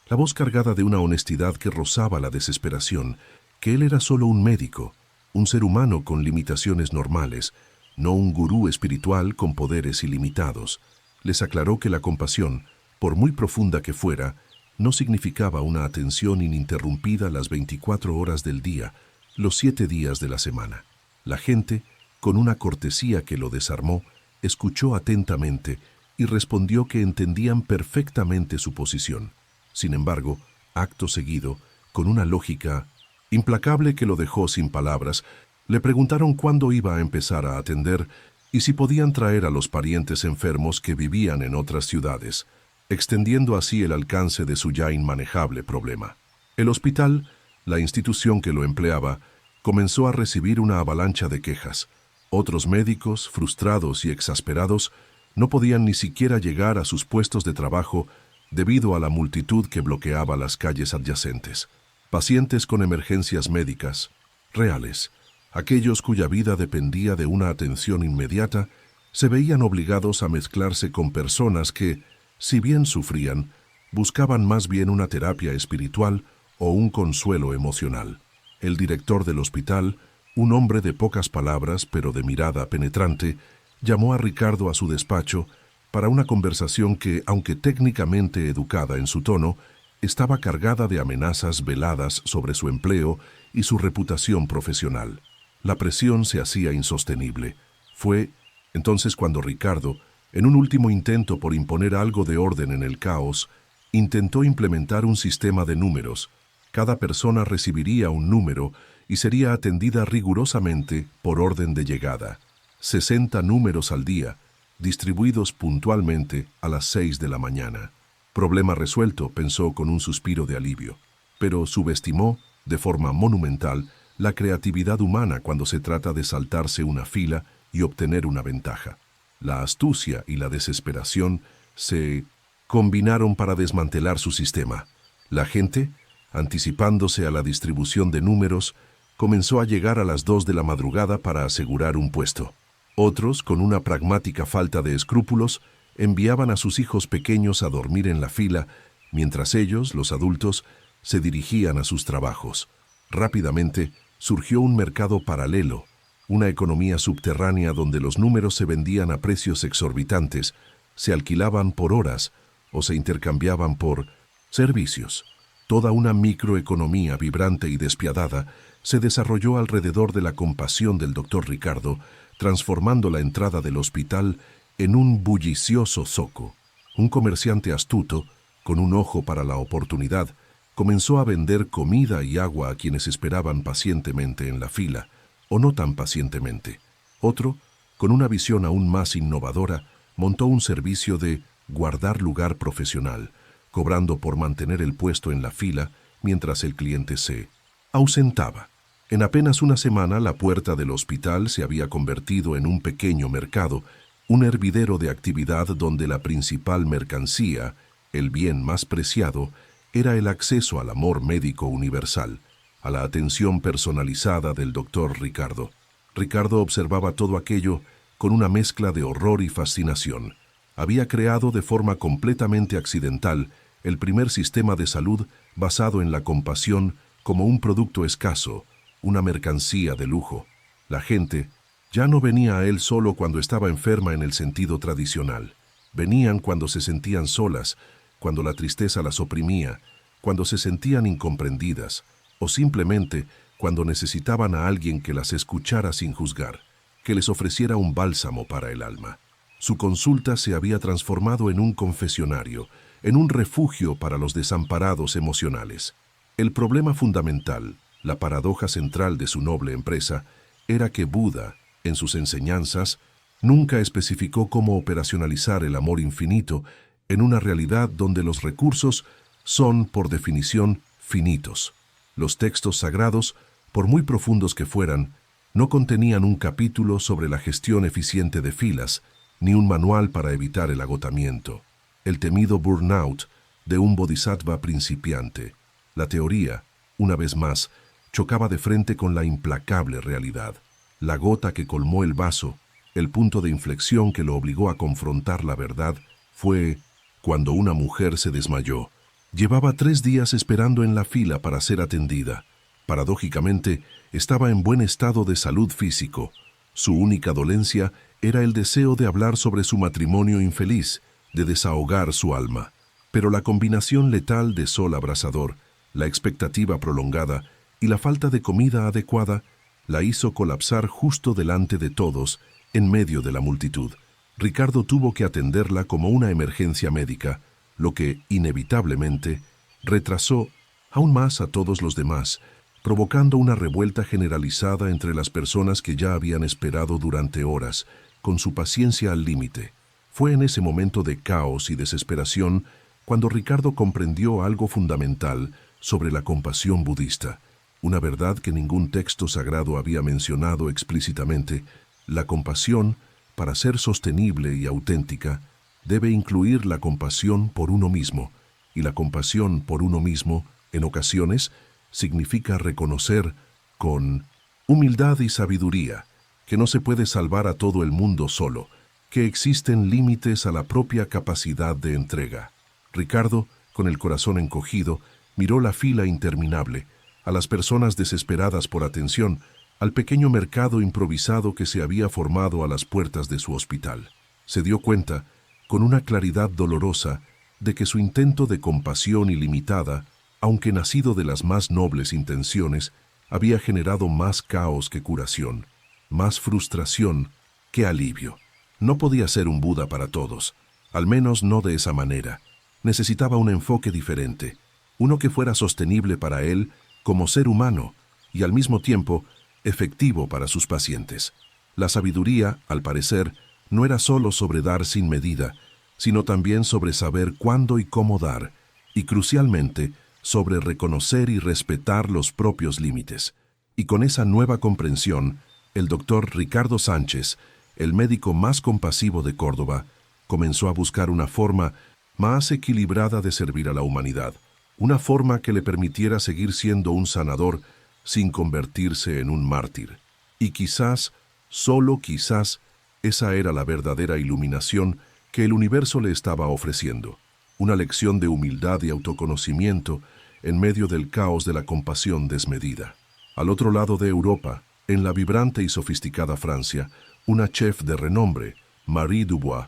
Speaker 1: la voz cargada de una honestidad que rozaba la desesperación, que él era solo un médico, un ser humano con limitaciones normales, no un gurú espiritual con poderes ilimitados. Les aclaró que la compasión, por muy profunda que fuera, no significaba una atención ininterrumpida las 24 horas del día, los 7 días de la semana. La gente, con una cortesía que lo desarmó, escuchó atentamente y respondió que entendían perfectamente su posición. Sin embargo, acto seguido, con una lógica implacable que lo dejó sin palabras, le preguntaron cuándo iba a empezar a atender y si podían traer a los parientes enfermos que vivían en otras ciudades, extendiendo así el alcance de su ya inmanejable problema. El hospital, la institución que lo empleaba, comenzó a recibir una avalancha de quejas. Otros médicos, frustrados y exasperados, no podían ni siquiera llegar a sus puestos de trabajo debido a la multitud que bloqueaba las calles adyacentes. Pacientes con emergencias médicas, reales, aquellos cuya vida dependía de una atención inmediata, se veían obligados a mezclarse con personas que, si bien sufrían, buscaban más bien una terapia espiritual o un consuelo emocional. El director del hospital, un hombre de pocas palabras pero de mirada penetrante, llamó a Ricardo a su despacho para una conversación que, aunque técnicamente educada en su tono, estaba cargada de amenazas veladas sobre su empleo y su reputación profesional. La presión se hacía insostenible. Fue entonces cuando Ricardo, en un último intento por imponer algo de orden en el caos, intentó implementar un sistema de números. Cada persona recibiría un número y sería atendida rigurosamente por orden de llegada. 60 números al día, distribuidos puntualmente a las 6 de la mañana. Problema resuelto, pensó con un suspiro de alivio, pero subestimó, de forma monumental, la creatividad humana cuando se trata de saltarse una fila y obtener una ventaja. La astucia y la desesperación se combinaron para desmantelar su sistema. La gente, anticipándose a la distribución de números, comenzó a llegar a las 2 de la madrugada para asegurar un puesto. Otros, con una pragmática falta de escrúpulos, enviaban a sus hijos pequeños a dormir en la fila, mientras ellos, los adultos, se dirigían a sus trabajos. Rápidamente surgió un mercado paralelo, una economía subterránea donde los números se vendían a precios exorbitantes, se alquilaban por horas o se intercambiaban por servicios. Toda una microeconomía vibrante y despiadada se desarrolló alrededor de la compasión del doctor Ricardo, transformando la entrada del hospital en un bullicioso zoco. Un comerciante astuto, con un ojo para la oportunidad, comenzó a vender comida y agua a quienes esperaban pacientemente en la fila, o no tan pacientemente. Otro, con una visión aún más innovadora, montó un servicio de guardar lugar profesional, cobrando por mantener el puesto en la fila mientras el cliente se ausentaba. En apenas una semana, la puerta del hospital se había convertido en un pequeño mercado, un hervidero de actividad donde la principal mercancía, el bien más preciado, era el acceso al amor médico universal, a la atención personalizada del doctor Ricardo. Ricardo observaba todo aquello con una mezcla de horror y fascinación. Había creado de forma completamente accidental el primer sistema de salud basado en la compasión como un producto escaso, una mercancía de lujo. La gente ya no venía a él solo cuando estaba enferma en el sentido tradicional. Venían cuando se sentían solas, cuando la tristeza las oprimía, cuando se sentían incomprendidas, o simplemente cuando necesitaban a alguien que las escuchara sin juzgar, que les ofreciera un bálsamo para el alma. Su consulta se había transformado en un confesionario, en un refugio para los desamparados emocionales. El problema fundamental, la paradoja central de su noble empresa, era que Buda, en sus enseñanzas, nunca especificó cómo operacionalizar el amor infinito en una realidad donde los recursos son, por definición, finitos. Los textos sagrados, por muy profundos que fueran, no contenían un capítulo sobre la gestión eficiente de filas, ni un manual para evitar el agotamiento. El temido burnout de un bodhisattva principiante. La teoría, una vez más, chocaba de frente con la implacable realidad. La gota que colmó el vaso, el punto de inflexión que lo obligó a confrontar la verdad, fue cuando una mujer se desmayó. Llevaba 3 días esperando en la fila para ser atendida. Paradójicamente, estaba en buen estado de salud físico. Su única dolencia era el deseo de hablar sobre su matrimonio infeliz, de desahogar su alma. Pero la combinación letal de sol abrasador, la expectativa prolongada y la falta de comida adecuada la hizo colapsar justo delante de todos, en medio de la multitud. Ricardo tuvo que atenderla como una emergencia médica, lo que, inevitablemente, retrasó aún más a todos los demás, provocando una revuelta generalizada entre las personas que ya habían esperado durante horas, con su paciencia al límite. Fue en ese momento de caos y desesperación cuando Ricardo comprendió algo fundamental sobre la compasión budista, una verdad que ningún texto sagrado había mencionado explícitamente. La compasión, para ser sostenible y auténtica, debe incluir la compasión por uno mismo, y la compasión por uno mismo, en ocasiones, significa reconocer, con humildad y sabiduría, que no se puede salvar a todo el mundo solo, que existen límites a la propia capacidad de entrega. Ricardo, con el corazón encogido, miró la fila interminable, a las personas desesperadas por atención, al pequeño mercado improvisado que se había formado a las puertas de su hospital. Se dio cuenta, con una claridad dolorosa, de que su intento de compasión ilimitada, aunque nacido de las más nobles intenciones, había generado más caos que curación, más frustración que alivio. No podía ser un Buda para todos, al menos no de esa manera. Necesitaba un enfoque diferente, uno que fuera sostenible para él como ser humano y al mismo tiempo efectivo para sus pacientes. La sabiduría, al parecer, no era solo sobre dar sin medida, sino también sobre saber cuándo y cómo dar, y crucialmente, sobre reconocer y respetar los propios límites. Y con esa nueva comprensión, el doctor Ricardo Sánchez, el médico más compasivo de Córdoba, comenzó a buscar una forma más equilibrada de servir a la humanidad, una forma que le permitiera seguir siendo un sanador sin convertirse en un mártir. Y quizás, solo quizás, esa era la verdadera iluminación que el universo le estaba ofreciendo, una lección de humildad y autoconocimiento en medio del caos de la compasión desmedida. Al otro lado de Europa, en la vibrante y sofisticada Francia, una chef de renombre, Marie Dubois,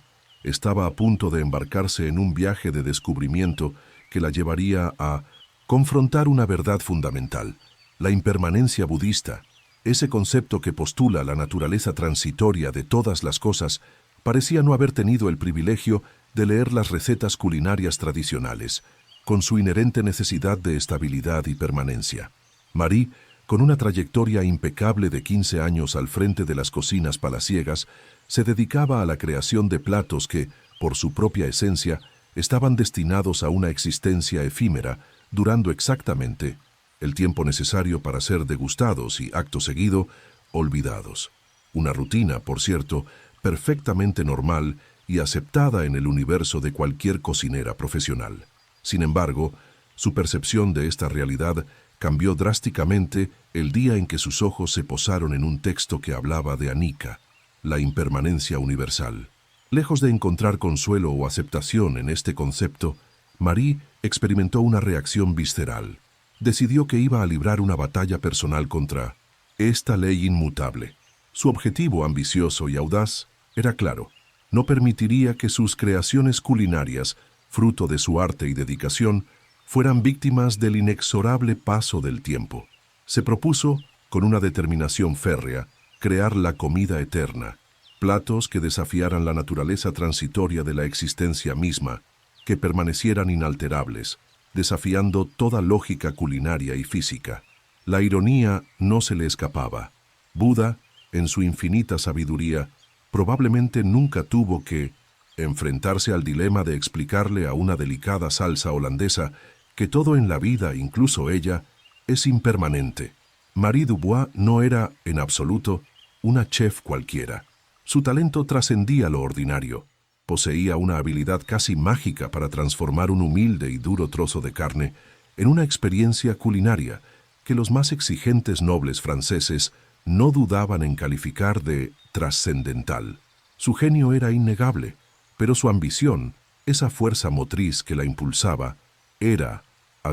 Speaker 1: estaba a punto de embarcarse en un viaje de descubrimiento que la llevaría a confrontar una verdad fundamental, la impermanencia budista. Ese concepto que postula la naturaleza transitoria de todas las cosas parecía no haber tenido el privilegio de leer las recetas culinarias tradicionales, con su inherente necesidad de estabilidad y permanencia. Marie, con una trayectoria impecable de 15 años al frente de las cocinas palaciegas, se dedicaba a la creación de platos que, por su propia esencia, estaban destinados a una existencia efímera, durando exactamente el tiempo necesario para ser degustados y, acto seguido, olvidados. Una rutina, por cierto, perfectamente normal y aceptada en el universo de cualquier cocinera profesional. Sin embargo, su percepción de esta realidad cambió drásticamente el día en que sus ojos se posaron en un texto que hablaba de Anika, la impermanencia universal. Lejos de encontrar consuelo o aceptación en este concepto, Marie experimentó una reacción visceral. Decidió que iba a librar una batalla personal contra esta ley inmutable. Su objetivo ambicioso y audaz era claro: no permitiría que sus creaciones culinarias, fruto de su arte y dedicación, fueran víctimas del inexorable paso del tiempo. Se propuso, con una determinación férrea, crear la comida eterna, platos que desafiaran la naturaleza transitoria de la existencia misma, que permanecieran inalterables, desafiando toda lógica culinaria y física. La ironía no se le escapaba. Buda, en su infinita sabiduría, probablemente nunca tuvo que enfrentarse al dilema de explicarle a una delicada salsa holandesa que todo en la vida, incluso ella, es impermanente. Marie Dubois no era, en absoluto, una chef cualquiera. Su talento trascendía lo ordinario. Poseía una habilidad casi mágica para transformar un humilde y duro trozo de carne en una experiencia culinaria que los más exigentes nobles franceses no dudaban en calificar de trascendental. Su genio era innegable, pero su ambición, esa fuerza motriz que la impulsaba, era, a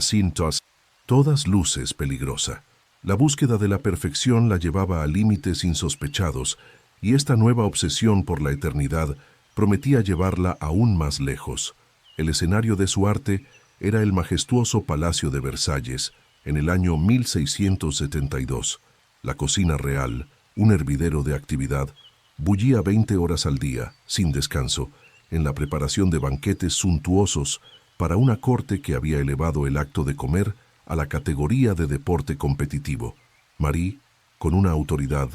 Speaker 1: todas luces, peligrosa. La búsqueda de la perfección la llevaba a límites insospechados, y esta nueva obsesión por la eternidad prometía llevarla aún más lejos. El escenario de su arte era el majestuoso Palacio de Versalles, en el año 1672. La cocina real, un hervidero de actividad, bullía 20 horas al día, sin descanso, en la preparación de banquetes suntuosos para una corte que había elevado el acto de comer a la categoría de deporte competitivo. Marie, con una autoridad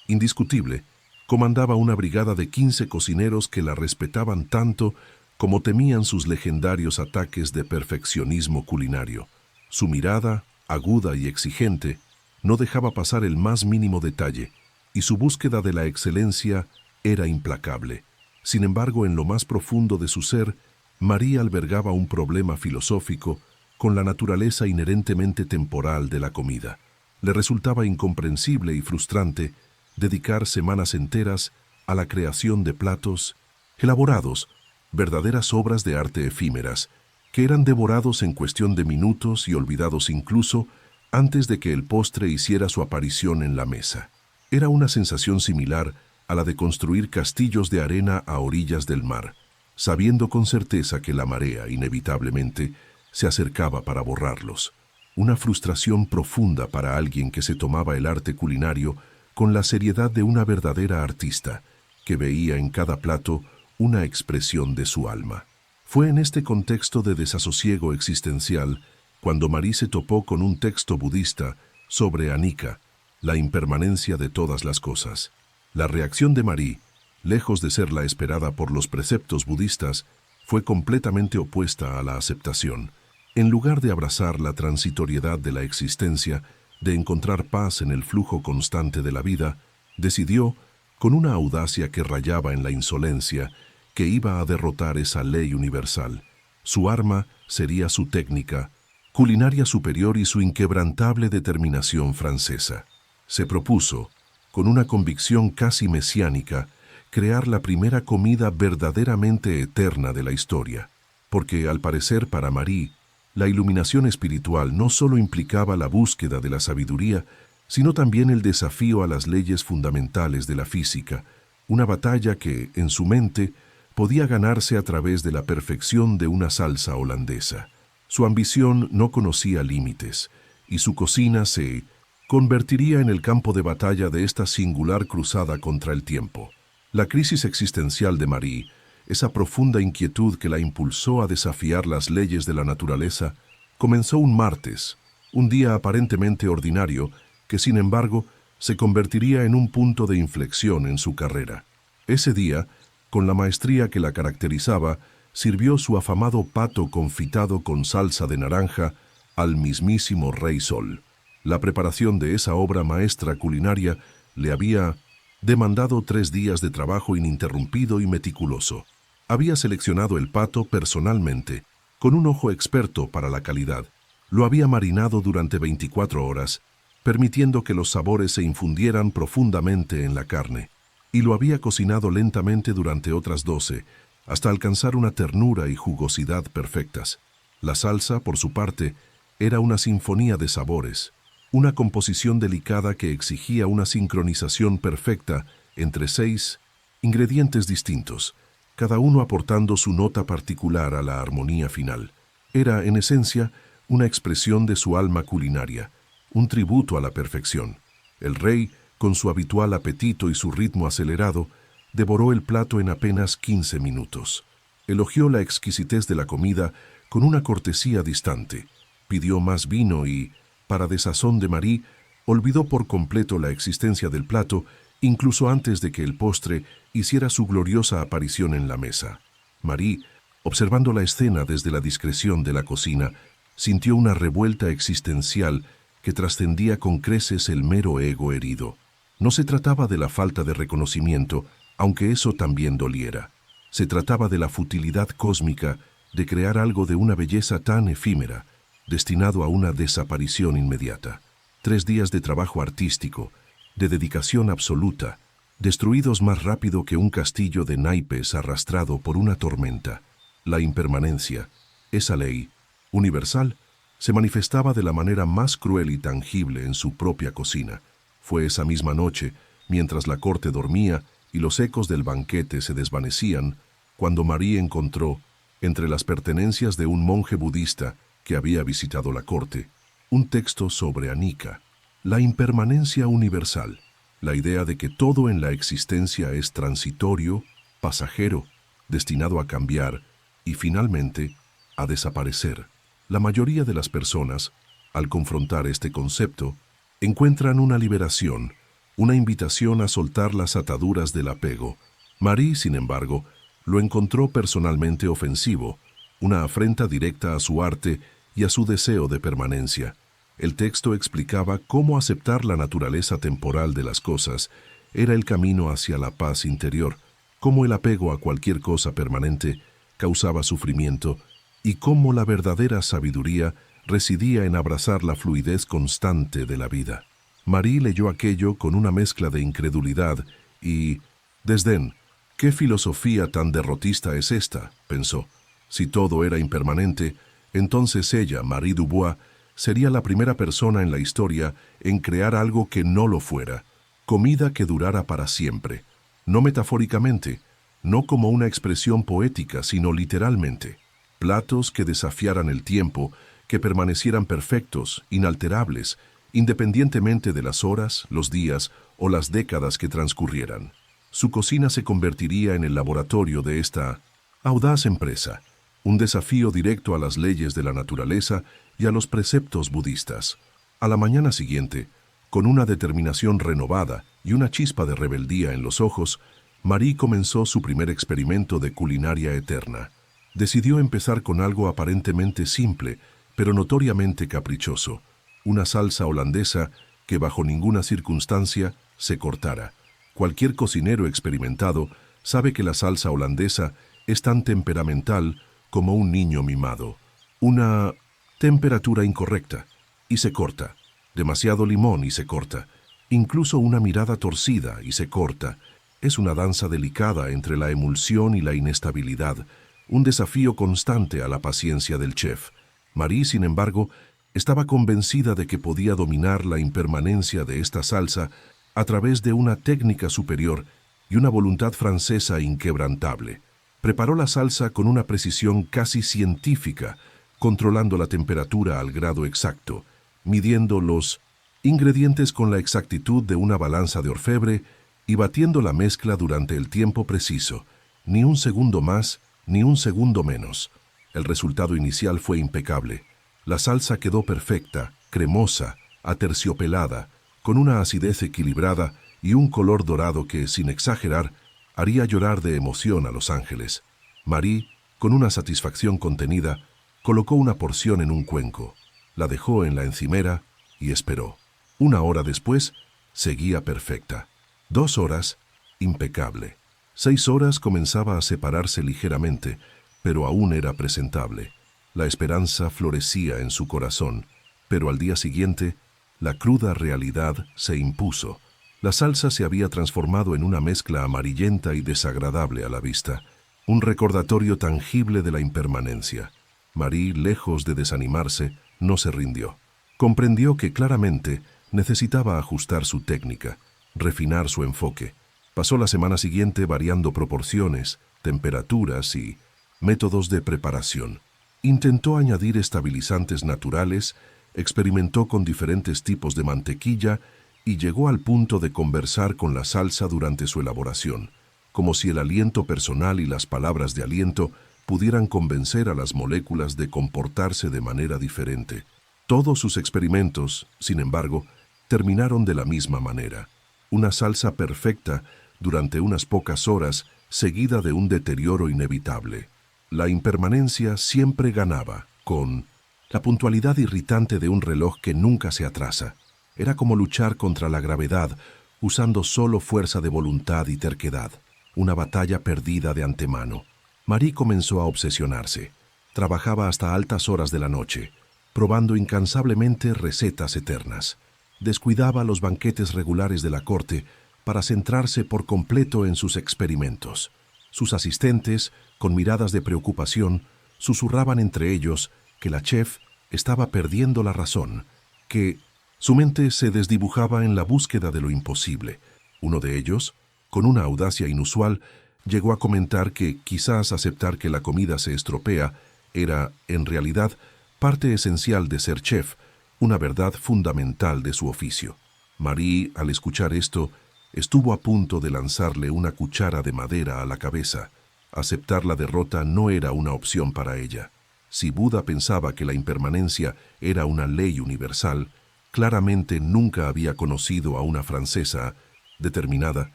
Speaker 1: indiscutible, comandaba una brigada de 15 cocineros que la respetaban tanto como temían sus legendarios ataques de perfeccionismo culinario. Su mirada, aguda y exigente, no dejaba pasar el más mínimo detalle, y su búsqueda de la excelencia era implacable. Sin embargo, en lo más profundo de su ser, Marie albergaba un problema filosófico con la naturaleza inherentemente temporal de la comida. Le resultaba incomprensible y frustrante dedicar semanas enteras a la creación de platos elaborados, verdaderas obras de arte efímeras, que eran devorados en cuestión de minutos y olvidados incluso antes de que el postre hiciera su aparición en la mesa. Era una sensación similar a la de construir castillos de arena a orillas del mar, sabiendo con certeza que la marea, inevitablemente, se acercaba para borrarlos. Una frustración profunda para alguien que se tomaba el arte culinario con la seriedad de una verdadera artista, que veía en cada plato una expresión de su alma. Fue en este contexto de desasosiego existencial cuando Marie se topó con un texto budista sobre Anika, la impermanencia de todas las cosas. La reacción de Marie, lejos de ser la esperada por los preceptos budistas, fue completamente opuesta a la aceptación. En lugar de abrazar la transitoriedad de la existencia, de encontrar paz en el flujo constante de la vida, decidió, con una audacia que rayaba en la insolencia, que iba a derrotar esa ley universal. Su arma sería su técnica culinaria superior y su inquebrantable determinación francesa. Se propuso, con una convicción casi mesiánica, crear la primera comida verdaderamente eterna de la historia, porque, al parecer para Marie, la iluminación espiritual no solo implicaba la búsqueda de la sabiduría, sino también el desafío a las leyes fundamentales de la física, una batalla que, en su mente, podía ganarse a través de la perfección de una salsa holandesa. Su ambición no conocía límites, y su cocina se convertiría en el campo de batalla de esta singular cruzada contra el tiempo. La crisis existencial de Marie, esa profunda inquietud que la impulsó a desafiar las leyes de la naturaleza, comenzó un martes, un día aparentemente ordinario, que sin embargo se convertiría en un punto de inflexión en su carrera. Ese día, con la maestría que la caracterizaba, sirvió su afamado pato confitado con salsa de naranja al mismísimo Rey Sol. La preparación de esa obra maestra culinaria le había demandado 3 días de trabajo ininterrumpido y meticuloso. Había seleccionado el pato personalmente, con un ojo experto para la calidad. Lo había marinado durante 24 horas, permitiendo que los sabores se infundieran profundamente en la carne, y lo había cocinado lentamente durante otras 12, hasta alcanzar una ternura y jugosidad perfectas. La salsa, por su parte, era una sinfonía de sabores, una composición delicada que exigía una sincronización perfecta entre 6 ingredientes distintos, cada uno aportando su nota particular a la armonía final. Era, en esencia, una expresión de su alma culinaria, un tributo a la perfección. El rey, con su habitual apetito y su ritmo acelerado, devoró el plato en apenas 15 minutos. Elogió la exquisitez de la comida con una cortesía distante. Pidió más vino y, para desazón de Marie, olvidó por completo la existencia del plato, incluso antes de que el postre hiciera su gloriosa aparición en la mesa. Marie, observando la escena desde la discreción de la cocina, sintió una revuelta existencial que trascendía con creces el mero ego herido. No se trataba de la falta de reconocimiento, aunque eso también doliera. Se trataba de la futilidad cósmica de crear algo de una belleza tan efímera, destinado a una desaparición inmediata. 3 días de trabajo artístico, de dedicación absoluta, destruidos más rápido que un castillo de naipes arrastrado por una tormenta. La impermanencia, esa ley, universal, se manifestaba de la manera más cruel y tangible en su propia cocina. Fue esa misma noche, mientras la corte dormía y los ecos del banquete se desvanecían, cuando Marie encontró, entre las pertenencias de un monje budista que había visitado la corte, un texto sobre Anika, la impermanencia universal, la idea de que todo en la existencia es transitorio, pasajero, destinado a cambiar y, finalmente, a desaparecer. La mayoría de las personas, al confrontar este concepto, encuentran una liberación, una invitación a soltar las ataduras del apego. Marie, sin embargo, lo encontró personalmente ofensivo, una afrenta directa a su arte y a su deseo de permanencia. El texto explicaba cómo aceptar la naturaleza temporal de las cosas era el camino hacia la paz interior, cómo el apego a cualquier cosa permanente causaba sufrimiento y cómo la verdadera sabiduría residía en abrazar la fluidez constante de la vida. Marie leyó aquello con una mezcla de incredulidad y desdén. «¿Qué filosofía tan derrotista es esta?», pensó. Si todo era impermanente, entonces ella, Marie Dubois, sería la primera persona en la historia en crear algo que no lo fuera, comida que durara para siempre, no metafóricamente, no como una expresión poética, sino literalmente. Platos que desafiaran el tiempo, que permanecieran perfectos, inalterables, independientemente de las horas, los días o las décadas que transcurrieran. Su cocina se convertiría en el laboratorio de esta audaz empresa, un desafío directo a las leyes de la naturaleza y a los preceptos budistas. A la mañana siguiente, con una determinación renovada y una chispa de rebeldía en los ojos, Marie comenzó su primer experimento de culinaria eterna. Decidió empezar con algo aparentemente simple, pero notoriamente caprichoso, una salsa holandesa que bajo ninguna circunstancia se cortara. Cualquier cocinero experimentado sabe que la salsa holandesa es tan temperamental como un niño mimado. Una temperatura incorrecta y se corta, demasiado limón y se corta, incluso una mirada torcida y se corta. Es una danza delicada entre la emulsión y la inestabilidad, un desafío constante a la paciencia del chef. Marie, sin embargo, estaba convencida de que podía dominar la impermanencia de esta salsa a través de una técnica superior y una voluntad francesa inquebrantable. Preparó la salsa con una precisión casi científica, controlando la temperatura al grado exacto, midiendo los ingredientes con la exactitud de una balanza de orfebre y batiendo la mezcla durante el tiempo preciso, ni un segundo más, ni un segundo menos. El resultado inicial fue impecable. La salsa quedó perfecta, cremosa, aterciopelada, con una acidez equilibrada y un color dorado que, sin exagerar, haría llorar de emoción a los ángeles. Marie, con una satisfacción contenida, colocó una porción en un cuenco, la dejó en la encimera y esperó. 1 hora después, seguía perfecta. 2 horas, impecable. 6 horas comenzaba a separarse ligeramente, pero aún era presentable. La esperanza florecía en su corazón, pero al día siguiente, la cruda realidad se impuso. La salsa se había transformado en una mezcla amarillenta y desagradable a la vista, un recordatorio tangible de la impermanencia. Marie, lejos de desanimarse, no se rindió. Comprendió que claramente necesitaba ajustar su técnica, refinar su enfoque. Pasó la semana siguiente variando proporciones, temperaturas y métodos de preparación. Intentó añadir estabilizantes naturales, experimentó con diferentes tipos de mantequilla y llegó al punto de conversar con la salsa durante su elaboración, como si el aliento personal y las palabras de aliento pudieran convencer a las moléculas de comportarse de manera diferente. Todos sus experimentos, sin embargo, terminaron de la misma manera. Una salsa perfecta durante unas pocas horas, seguida de un deterioro inevitable. La impermanencia siempre ganaba, con la puntualidad irritante de un reloj que nunca se atrasa. Era como luchar contra la gravedad, usando solo fuerza de voluntad y terquedad. Una batalla perdida de antemano. Marie comenzó a obsesionarse. Trabajaba hasta altas horas de la noche, probando incansablemente recetas eternas. Descuidaba los banquetes regulares de la corte para centrarse por completo en sus experimentos. Sus asistentes, con miradas de preocupación, susurraban entre ellos que la chef estaba perdiendo la razón, que su mente se desdibujaba en la búsqueda de lo imposible. Uno de ellos, con una audacia inusual, llegó a comentar que quizás aceptar que la comida se estropea era, en realidad, parte esencial de ser chef, una verdad fundamental de su oficio. Marie, al escuchar esto, estuvo a punto de lanzarle una cuchara de madera a la cabeza. Aceptar la derrota no era una opción para ella. Si Buda pensaba que la impermanencia era una ley universal, claramente nunca había conocido a una francesa determinada,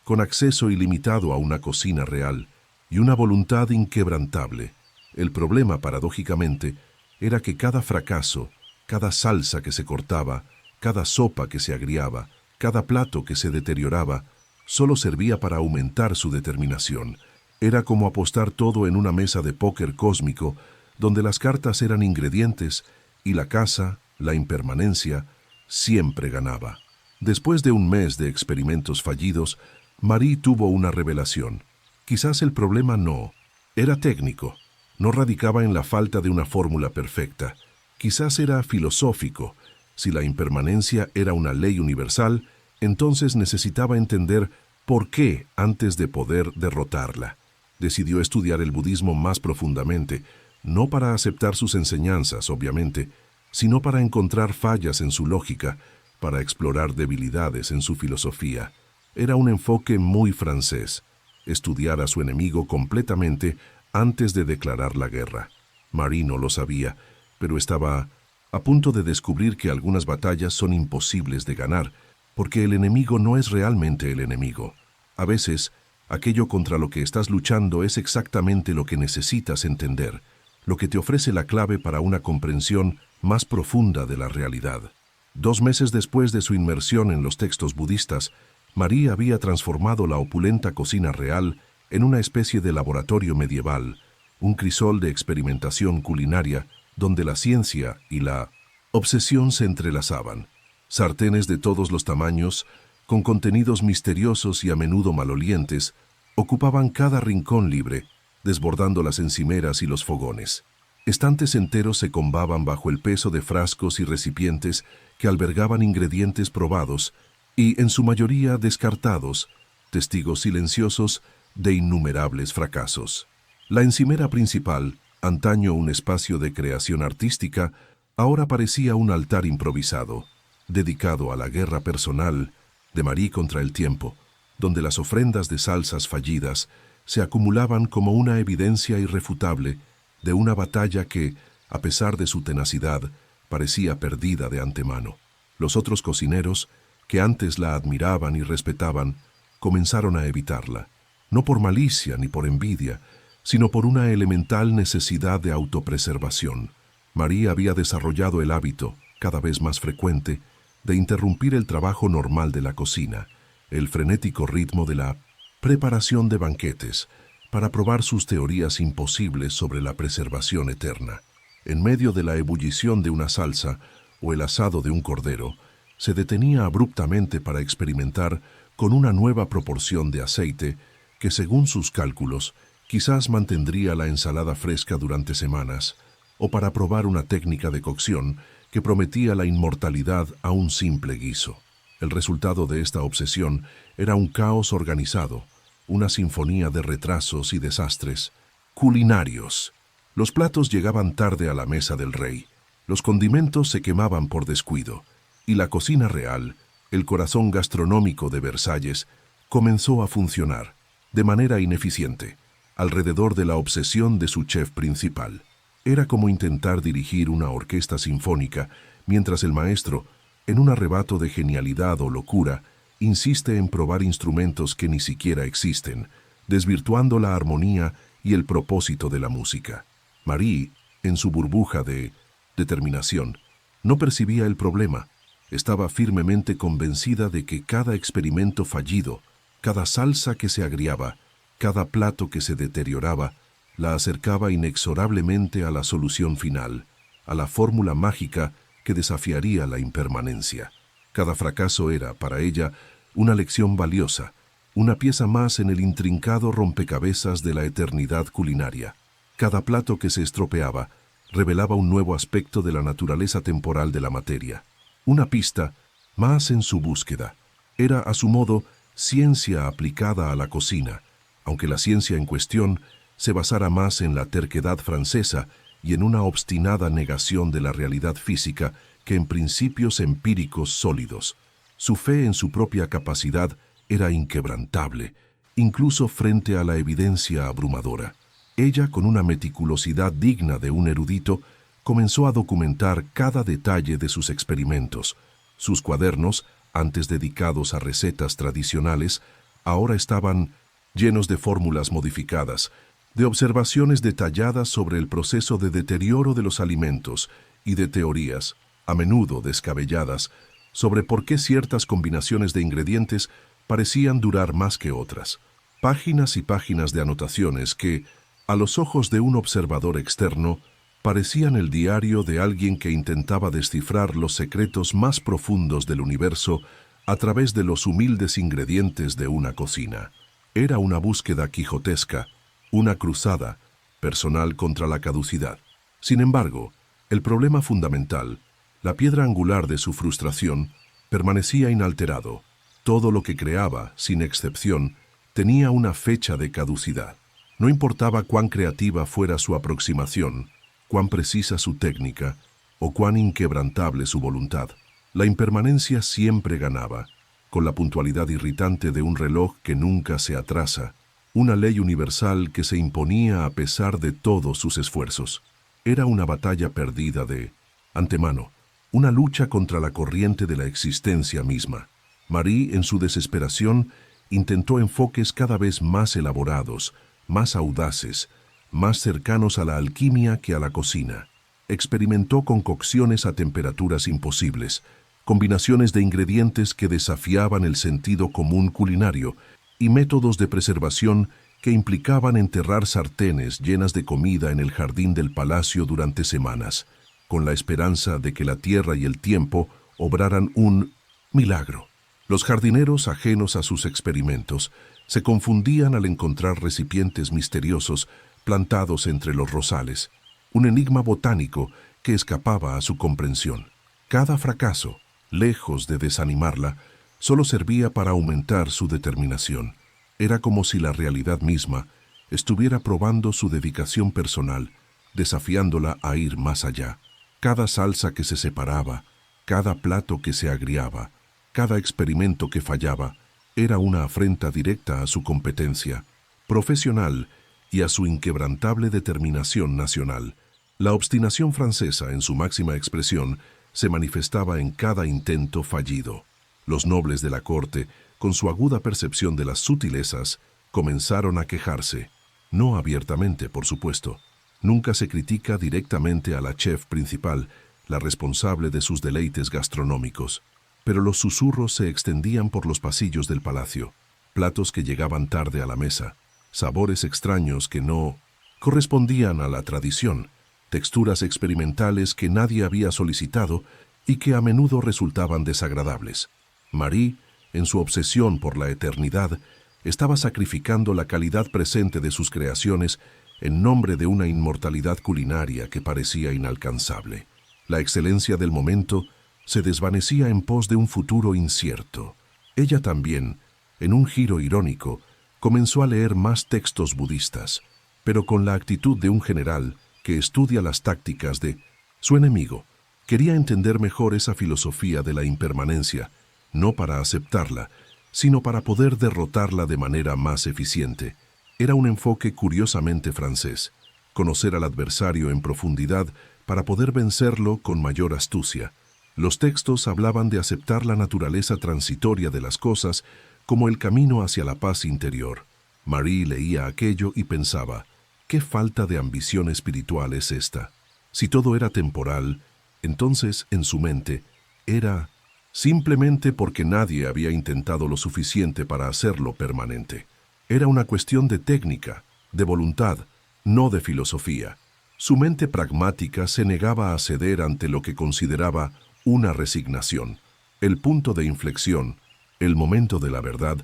Speaker 1: con acceso ilimitado a una cocina real y una voluntad inquebrantable. El problema, paradójicamente, era que cada fracaso, cada salsa que se cortaba, cada sopa que se agriaba, cada plato que se deterioraba, solo servía para aumentar su determinación. Era como apostar todo en una mesa de póker cósmico, donde las cartas eran ingredientes y la casa, la impermanencia, siempre ganaba. Después de un mes de experimentos fallidos, Marie tuvo una revelación. Quizás el problema no era técnico, no radicaba en la falta de una fórmula perfecta. Quizás era filosófico. Si la impermanencia era una ley universal, entonces necesitaba entender por qué antes de poder derrotarla. Decidió estudiar el budismo más profundamente, no para aceptar sus enseñanzas, obviamente, sino para encontrar fallas en su lógica, para explorar debilidades en su filosofía. Era un enfoque muy francés, estudiar a su enemigo completamente antes de declarar la guerra. Marie no lo sabía, pero estaba a punto de descubrir que algunas batallas son imposibles de ganar, porque el enemigo no es realmente el enemigo. A veces, aquello contra lo que estás luchando es exactamente lo que necesitas entender, lo que te ofrece la clave para una comprensión más profunda de la realidad. 2 meses después de su inmersión en los textos budistas, Marie había transformado la opulenta cocina real en una especie de laboratorio medieval, un crisol de experimentación culinaria donde la ciencia y la obsesión se entrelazaban. Sartenes de todos los tamaños, con contenidos misteriosos y a menudo malolientes, ocupaban cada rincón libre, desbordando las encimeras y los fogones. Estantes enteros se combaban bajo el peso de frascos y recipientes que albergaban ingredientes probados y, en su mayoría, descartados, testigos silenciosos de innumerables fracasos. La encimera principal, antaño un espacio de creación artística, ahora parecía un altar improvisado, dedicado a la guerra personal de Marie contra el tiempo, donde las ofrendas de salsas fallidas se acumulaban como una evidencia irrefutable de una batalla que, a pesar de su tenacidad, parecía perdida de antemano. Los otros cocineros, que antes la admiraban y respetaban, comenzaron a evitarla, no por malicia ni por envidia, sino por una elemental necesidad de autopreservación. Marie había desarrollado el hábito, cada vez más frecuente, de interrumpir el trabajo normal de la cocina, el frenético ritmo de la preparación de banquetes, para probar sus teorías imposibles sobre la preservación eterna. En medio de la ebullición de una salsa o el asado de un cordero, se detenía abruptamente para experimentar con una nueva proporción de aceite que, según sus cálculos, quizás mantendría la ensalada fresca durante semanas, o para probar una técnica de cocción que prometía la inmortalidad a un simple guiso. El resultado de esta obsesión era un caos organizado, una sinfonía de retrasos y desastres culinarios. Los platos llegaban tarde a la mesa del rey, los condimentos se quemaban por descuido, y la cocina real, el corazón gastronómico de Versalles, comenzó a funcionar, de manera ineficiente, alrededor de la obsesión de su chef principal. Era como intentar dirigir una orquesta sinfónica, mientras el maestro, en un arrebato de genialidad o locura, insiste en probar instrumentos que ni siquiera existen, desvirtuando la armonía y el propósito de la música. Marie, en su burbuja de determinación, no percibía el problema. Estaba firmemente convencida de que cada experimento fallido, cada salsa que se agriaba, cada plato que se deterioraba, la acercaba inexorablemente a la solución final, a la fórmula mágica que desafiaría la impermanencia. Cada fracaso era, para ella, una lección valiosa, una pieza más en el intrincado rompecabezas de la eternidad culinaria. Cada plato que se estropeaba revelaba un nuevo aspecto de la naturaleza temporal de la materia. Una pista más en su búsqueda. Era, a su modo, ciencia aplicada a la cocina, aunque la ciencia en cuestión se basara más en la terquedad francesa y en una obstinada negación de la realidad física que en principios empíricos sólidos. Su fe en su propia capacidad era inquebrantable, incluso frente a la evidencia abrumadora. Ella, con una meticulosidad digna de un erudito, comenzó a documentar cada detalle de sus experimentos. Sus cuadernos, antes dedicados a recetas tradicionales, ahora estaban llenos de fórmulas modificadas, de observaciones detalladas sobre el proceso de deterioro de los alimentos y de teorías, a menudo descabelladas, sobre por qué ciertas combinaciones de ingredientes parecían durar más que otras. Páginas y páginas de anotaciones que, a los ojos de un observador externo, parecían el diario de alguien que intentaba descifrar los secretos más profundos del universo a través de los humildes ingredientes de una cocina. Era una búsqueda quijotesca, una cruzada personal contra la caducidad. Sin embargo, el problema fundamental, la piedra angular de su frustración, permanecía inalterado. Todo lo que creaba, sin excepción, tenía una fecha de caducidad. No importaba cuán creativa fuera su aproximación, cuán precisa su técnica o cuán inquebrantable su voluntad. La impermanencia siempre ganaba, con la puntualidad irritante de un reloj que nunca se atrasa, una ley universal que se imponía a pesar de todos sus esfuerzos. Era una batalla perdida de antemano, una lucha contra la corriente de la existencia misma. Marie, en su desesperación, intentó enfoques cada vez más elaborados, más audaces, más cercanos a la alquimia que a la cocina. Experimentó concocciones a temperaturas imposibles, combinaciones de ingredientes que desafiaban el sentido común culinario y métodos de preservación que implicaban enterrar sartenes llenas de comida en el jardín del palacio durante semanas, con la esperanza de que la tierra y el tiempo obraran un milagro. Los jardineros, ajenos a sus experimentos, se confundían al encontrar recipientes misteriosos plantados entre los rosales, un enigma botánico que escapaba a su comprensión. Cada fracaso, lejos de desanimarla, solo servía para aumentar su determinación. Era como si la realidad misma, estuviera probando su dedicación personal, desafiándola a ir más allá. Cada salsa que se separaba, cada plato que se agriaba, cada experimento que fallaba, era una afrenta directa a su competencia profesional y a su inquebrantable determinación nacional. La obstinación francesa, en su máxima expresión, se manifestaba en cada intento fallido. Los nobles de la corte, con su aguda percepción de las sutilezas, comenzaron a quejarse. No abiertamente, por supuesto. Nunca se critica directamente a la chef principal, la responsable de sus deleites gastronómicos. Pero los susurros se extendían por los pasillos del palacio. Platos que llegaban tarde a la mesa, sabores extraños que no correspondían a la tradición, texturas experimentales que nadie había solicitado y que a menudo resultaban desagradables. Marie, en su obsesión por la eternidad, estaba sacrificando la calidad presente de sus creaciones en nombre de una inmortalidad culinaria que parecía inalcanzable. La excelencia del momento se desvanecía en pos de un futuro incierto. Ella también, en un giro irónico, comenzó a leer más textos budistas, pero con la actitud de un general que estudia las tácticas de su enemigo. Quería entender mejor esa filosofía de la impermanencia, no para aceptarla, sino para poder derrotarla de manera más eficiente. Era un enfoque curiosamente francés, conocer al adversario en profundidad para poder vencerlo con mayor astucia. Los textos hablaban de aceptar la naturaleza transitoria de las cosas como el camino hacia la paz interior. Marie leía aquello y pensaba, ¿qué falta de ambición espiritual es esta? Si todo era temporal, entonces, en su mente, era simplemente porque nadie había intentado lo suficiente para hacerlo permanente. Era una cuestión de técnica, de voluntad, no de filosofía. Su mente pragmática se negaba a ceder ante lo que consideraba una resignación. El punto de inflexión, el momento de la verdad,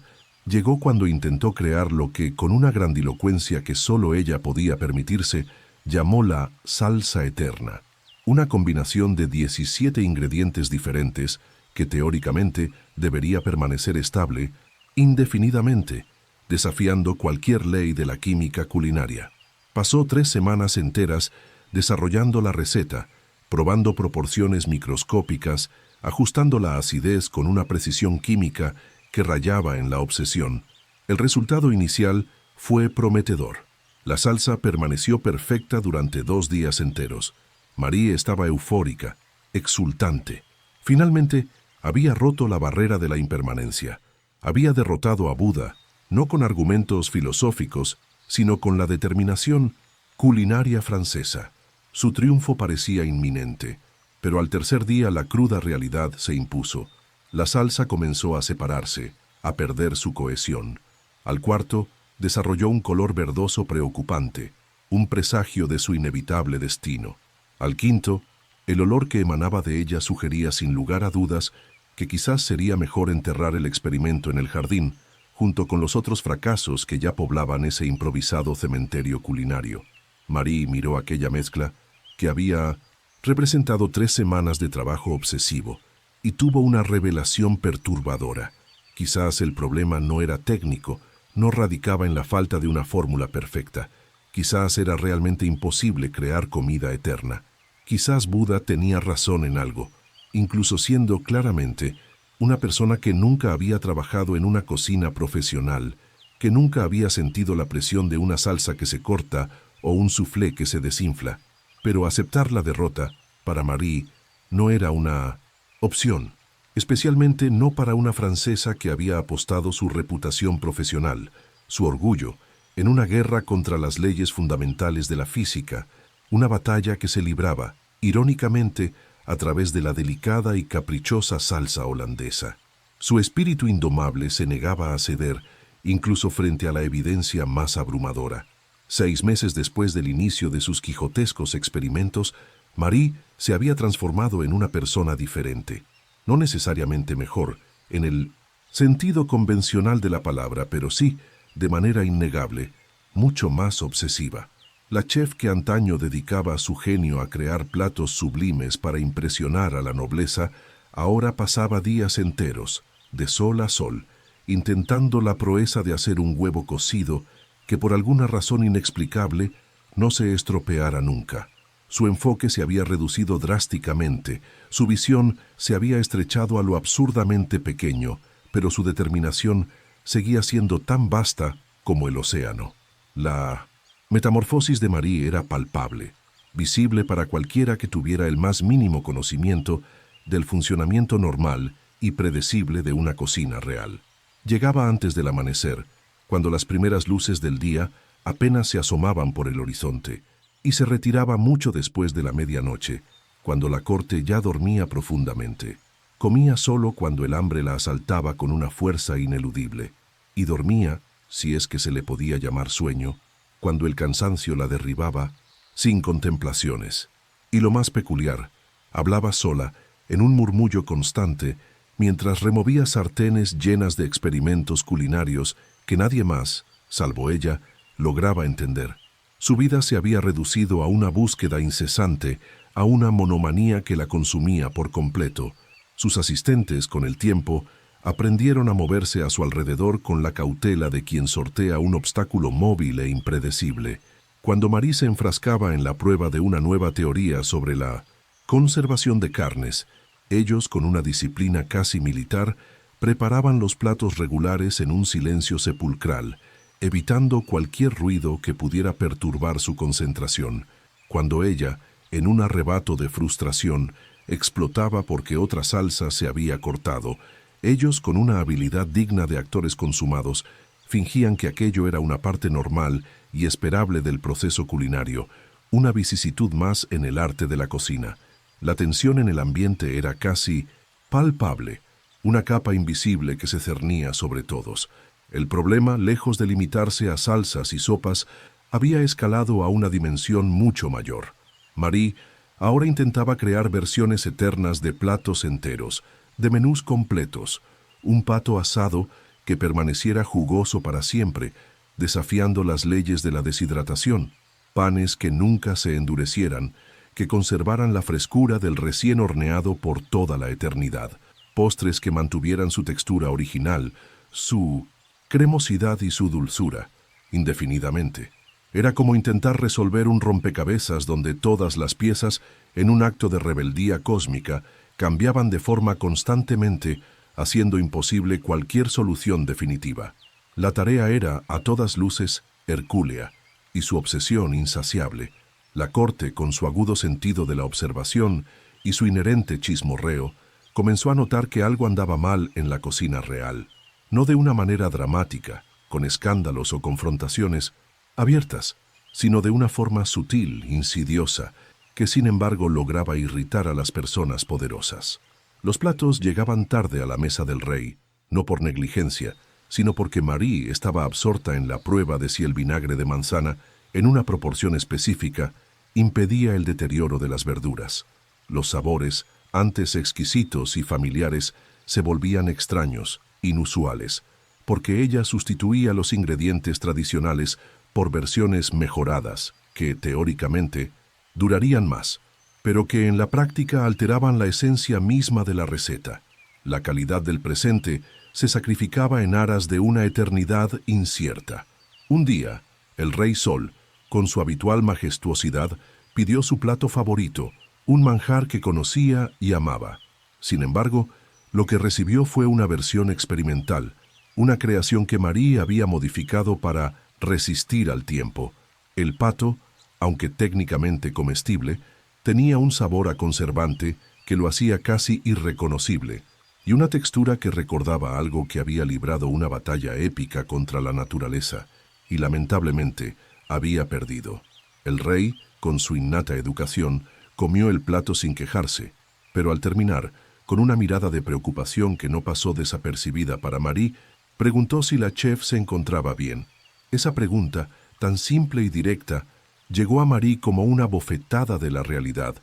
Speaker 1: llegó cuando intentó crear lo que, con una grandilocuencia que solo ella podía permitirse, llamó la salsa eterna. Una combinación de 17 ingredientes diferentes que teóricamente debería permanecer estable indefinidamente, desafiando cualquier ley de la química culinaria. Pasó 3 semanas enteras desarrollando la receta, probando proporciones microscópicas, ajustando la acidez con una precisión química que rayaba en la obsesión. El resultado inicial fue prometedor. La salsa permaneció perfecta durante 2 días enteros. Marie estaba eufórica, exultante. Finalmente, había roto la barrera de la impermanencia. Había derrotado a Buda, no con argumentos filosóficos, sino con la determinación culinaria francesa. Su triunfo parecía inminente, pero al tercer día la cruda realidad se impuso. La salsa comenzó a separarse, a perder su cohesión. Al cuarto, desarrolló un color verdoso preocupante, un presagio de su inevitable destino. Al quinto, el olor que emanaba de ella sugería sin lugar a dudas que quizás sería mejor enterrar el experimento en el jardín, junto con los otros fracasos que ya poblaban ese improvisado cementerio culinario. Marie miró aquella mezcla que había representado 3 semanas de trabajo obsesivo y tuvo una revelación perturbadora. Quizás el problema no era técnico, no radicaba en la falta de una fórmula perfecta. Quizás era realmente imposible crear comida eterna. Quizás Buda tenía razón en algo, incluso siendo claramente una persona que nunca había trabajado en una cocina profesional, que nunca había sentido la presión de una salsa que se corta o un soufflé que se desinfla. Pero aceptar la derrota, para Marie, no era una opción, especialmente no para una francesa que había apostado su reputación profesional, su orgullo, en una guerra contra las leyes fundamentales de la física, una batalla que se libraba, irónicamente, a través de la delicada y caprichosa salsa holandesa. Su espíritu indomable se negaba a ceder, incluso frente a la evidencia más abrumadora. 6 meses después del inicio de sus quijotescos experimentos, Marie se había transformado en una persona diferente. No necesariamente mejor, en el sentido convencional de la palabra, pero sí, de manera innegable, mucho más obsesiva. La chef que antaño dedicaba su genio a crear platos sublimes para impresionar a la nobleza, ahora pasaba días enteros, de sol a sol, intentando la proeza de hacer un huevo cocido que por alguna razón inexplicable no se estropeara nunca. Su enfoque se había reducido drásticamente, su visión se había estrechado a lo absurdamente pequeño, pero su determinación seguía siendo tan vasta como el océano. La metamorfosis de Marie era palpable, visible para cualquiera que tuviera el más mínimo conocimiento del funcionamiento normal y predecible de una cocina real. Llegaba antes del amanecer, cuando las primeras luces del día apenas se asomaban por el horizonte, y se retiraba mucho después de la medianoche, cuando la corte ya dormía profundamente. Comía solo cuando el hambre la asaltaba con una fuerza ineludible, y dormía, si es que se le podía llamar sueño, cuando el cansancio la derribaba, sin contemplaciones. Y lo más peculiar, hablaba sola, en un murmullo constante, mientras removía sartenes llenas de experimentos culinarios que nadie más, salvo ella, lograba entender. Su vida se había reducido a una búsqueda incesante, a una monomanía que la consumía por completo. Sus asistentes, con el tiempo, aprendieron a moverse a su alrededor con la cautela de quien sortea un obstáculo móvil e impredecible. Cuando Marie se enfrascaba en la prueba de una nueva teoría sobre la conservación de carnes, ellos, con una disciplina casi militar, preparaban los platos regulares en un silencio sepulcral, evitando cualquier ruido que pudiera perturbar su concentración. Cuando ella, en un arrebato de frustración, explotaba porque otra salsa se había cortado, ellos, con una habilidad digna de actores consumados, fingían que aquello era una parte normal y esperable del proceso culinario, una vicisitud más en el arte de la cocina. La tensión en el ambiente era casi palpable, una capa invisible que se cernía sobre todos. El problema, lejos de limitarse a salsas y sopas, había escalado a una dimensión mucho mayor. Marie ahora intentaba crear versiones eternas de platos enteros, de menús completos, un pato asado que permaneciera jugoso para siempre, desafiando las leyes de la deshidratación, panes que nunca se endurecieran, que conservaran la frescura del recién horneado por toda la eternidad, postres que mantuvieran su textura original, su cremosidad y su dulzura, indefinidamente. Era como intentar resolver un rompecabezas donde todas las piezas, en un acto de rebeldía cósmica, cambiaban de forma constantemente, haciendo imposible cualquier solución definitiva. La tarea era, a todas luces, hercúlea, y su obsesión insaciable. La corte, con su agudo sentido de la observación y su inherente chismorreo, comenzó a notar que algo andaba mal en la cocina real. No de una manera dramática, con escándalos o confrontaciones abiertas, sino de una forma sutil, insidiosa, que sin embargo lograba irritar a las personas poderosas. Los platos llegaban tarde a la mesa del rey, no por negligencia, sino porque Marie estaba absorta en la prueba de si el vinagre de manzana, en una proporción específica, impedía el deterioro de las verduras. Los sabores, antes exquisitos y familiares, se volvían extraños, inusuales, porque ella sustituía los ingredientes tradicionales por versiones mejoradas, que, teóricamente, durarían más, pero que en la práctica alteraban la esencia misma de la receta. La calidad del presente se sacrificaba en aras de una eternidad incierta. Un día, el Rey Sol, con su habitual majestuosidad, pidió su plato favorito, un manjar que conocía y amaba. Sin embargo, lo que recibió fue una versión experimental, una creación que Marie había modificado para resistir al tiempo. El pato, aunque técnicamente comestible, tenía un sabor a conservante que lo hacía casi irreconocible, y una textura que recordaba algo que había librado una batalla épica contra la naturaleza, y lamentablemente había perdido. El rey, con su innata educación, comió el plato sin quejarse, pero al terminar, con una mirada de preocupación que no pasó desapercibida para Marie, preguntó si la chef se encontraba bien. Esa pregunta, tan simple y directa, llegó a Marie como una bofetada de la realidad,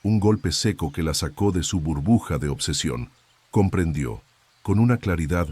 Speaker 1: un golpe seco que la sacó de su burbuja de obsesión. Comprendió, con una claridad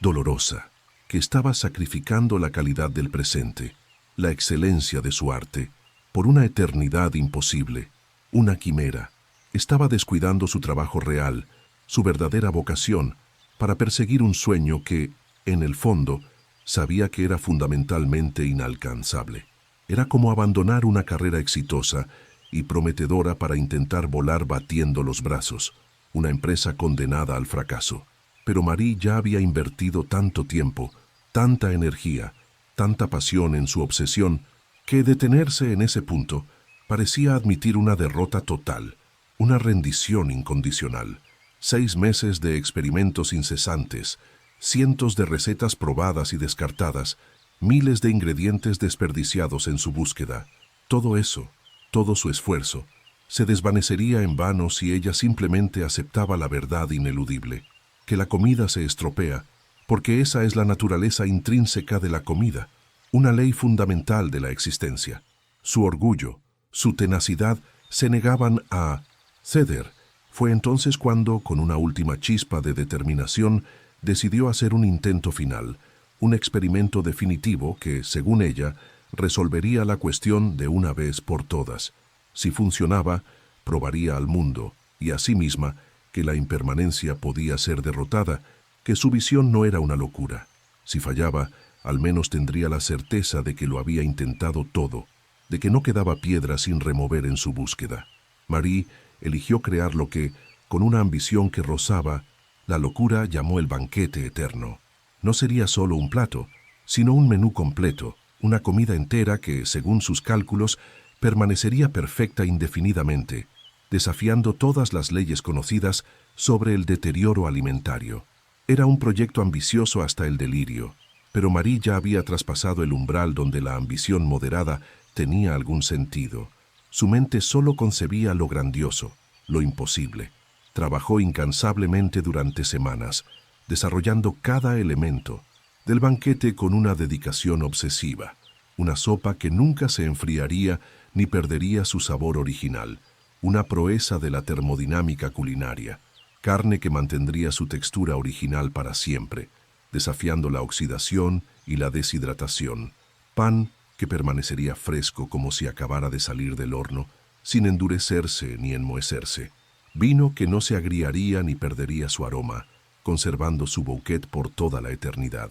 Speaker 1: dolorosa, que estaba sacrificando la calidad del presente, la excelencia de su arte, por una eternidad imposible, una quimera. Estaba descuidando su trabajo real, su verdadera vocación, para perseguir un sueño que, en el fondo, Sabía que era fundamentalmente inalcanzable. Era como abandonar una carrera exitosa y prometedora para intentar volar batiendo los brazos, una empresa condenada al fracaso. Pero Marie ya había invertido tanto tiempo, tanta energía, tanta pasión en su obsesión, que detenerse en ese punto parecía admitir una derrota total, una rendición incondicional. 6 meses de experimentos incesantes, cientos de recetas probadas y descartadas, miles de ingredientes desperdiciados en su búsqueda. Todo eso, todo su esfuerzo, se desvanecería en vano si ella simplemente aceptaba la verdad ineludible, que la comida se estropea, porque esa es la naturaleza intrínseca de la comida, una ley fundamental de la existencia. Su orgullo, su tenacidad se negaban a ceder. Fue entonces cuando, con una última chispa de determinación, decidió hacer un intento final, un experimento definitivo que, según ella, resolvería la cuestión de una vez por todas. Si funcionaba, probaría al mundo, y a sí misma, que la impermanencia podía ser derrotada, que su visión no era una locura. Si fallaba, al menos tendría la certeza de que lo había intentado todo, de que no quedaba piedra sin remover en su búsqueda. Marie eligió crear lo que, con una ambición que rozaba la locura, llamó el banquete eterno. No sería solo un plato, sino un menú completo, una comida entera que, según sus cálculos, permanecería perfecta indefinidamente, desafiando todas las leyes conocidas sobre el deterioro alimentario. Era un proyecto ambicioso hasta el delirio, pero Marie ya había traspasado el umbral donde la ambición moderada tenía algún sentido. Su mente solo concebía lo grandioso, lo imposible. Trabajó incansablemente durante semanas, desarrollando cada elemento del banquete con una dedicación obsesiva, una sopa que nunca se enfriaría ni perdería su sabor original, una proeza de la termodinámica culinaria, carne que mantendría su textura original para siempre, desafiando la oxidación y la deshidratación, pan que permanecería fresco como si acabara de salir del horno, sin endurecerse ni enmohecerse, vino que no se agriaría ni perdería su aroma, conservando su bouquet por toda la eternidad,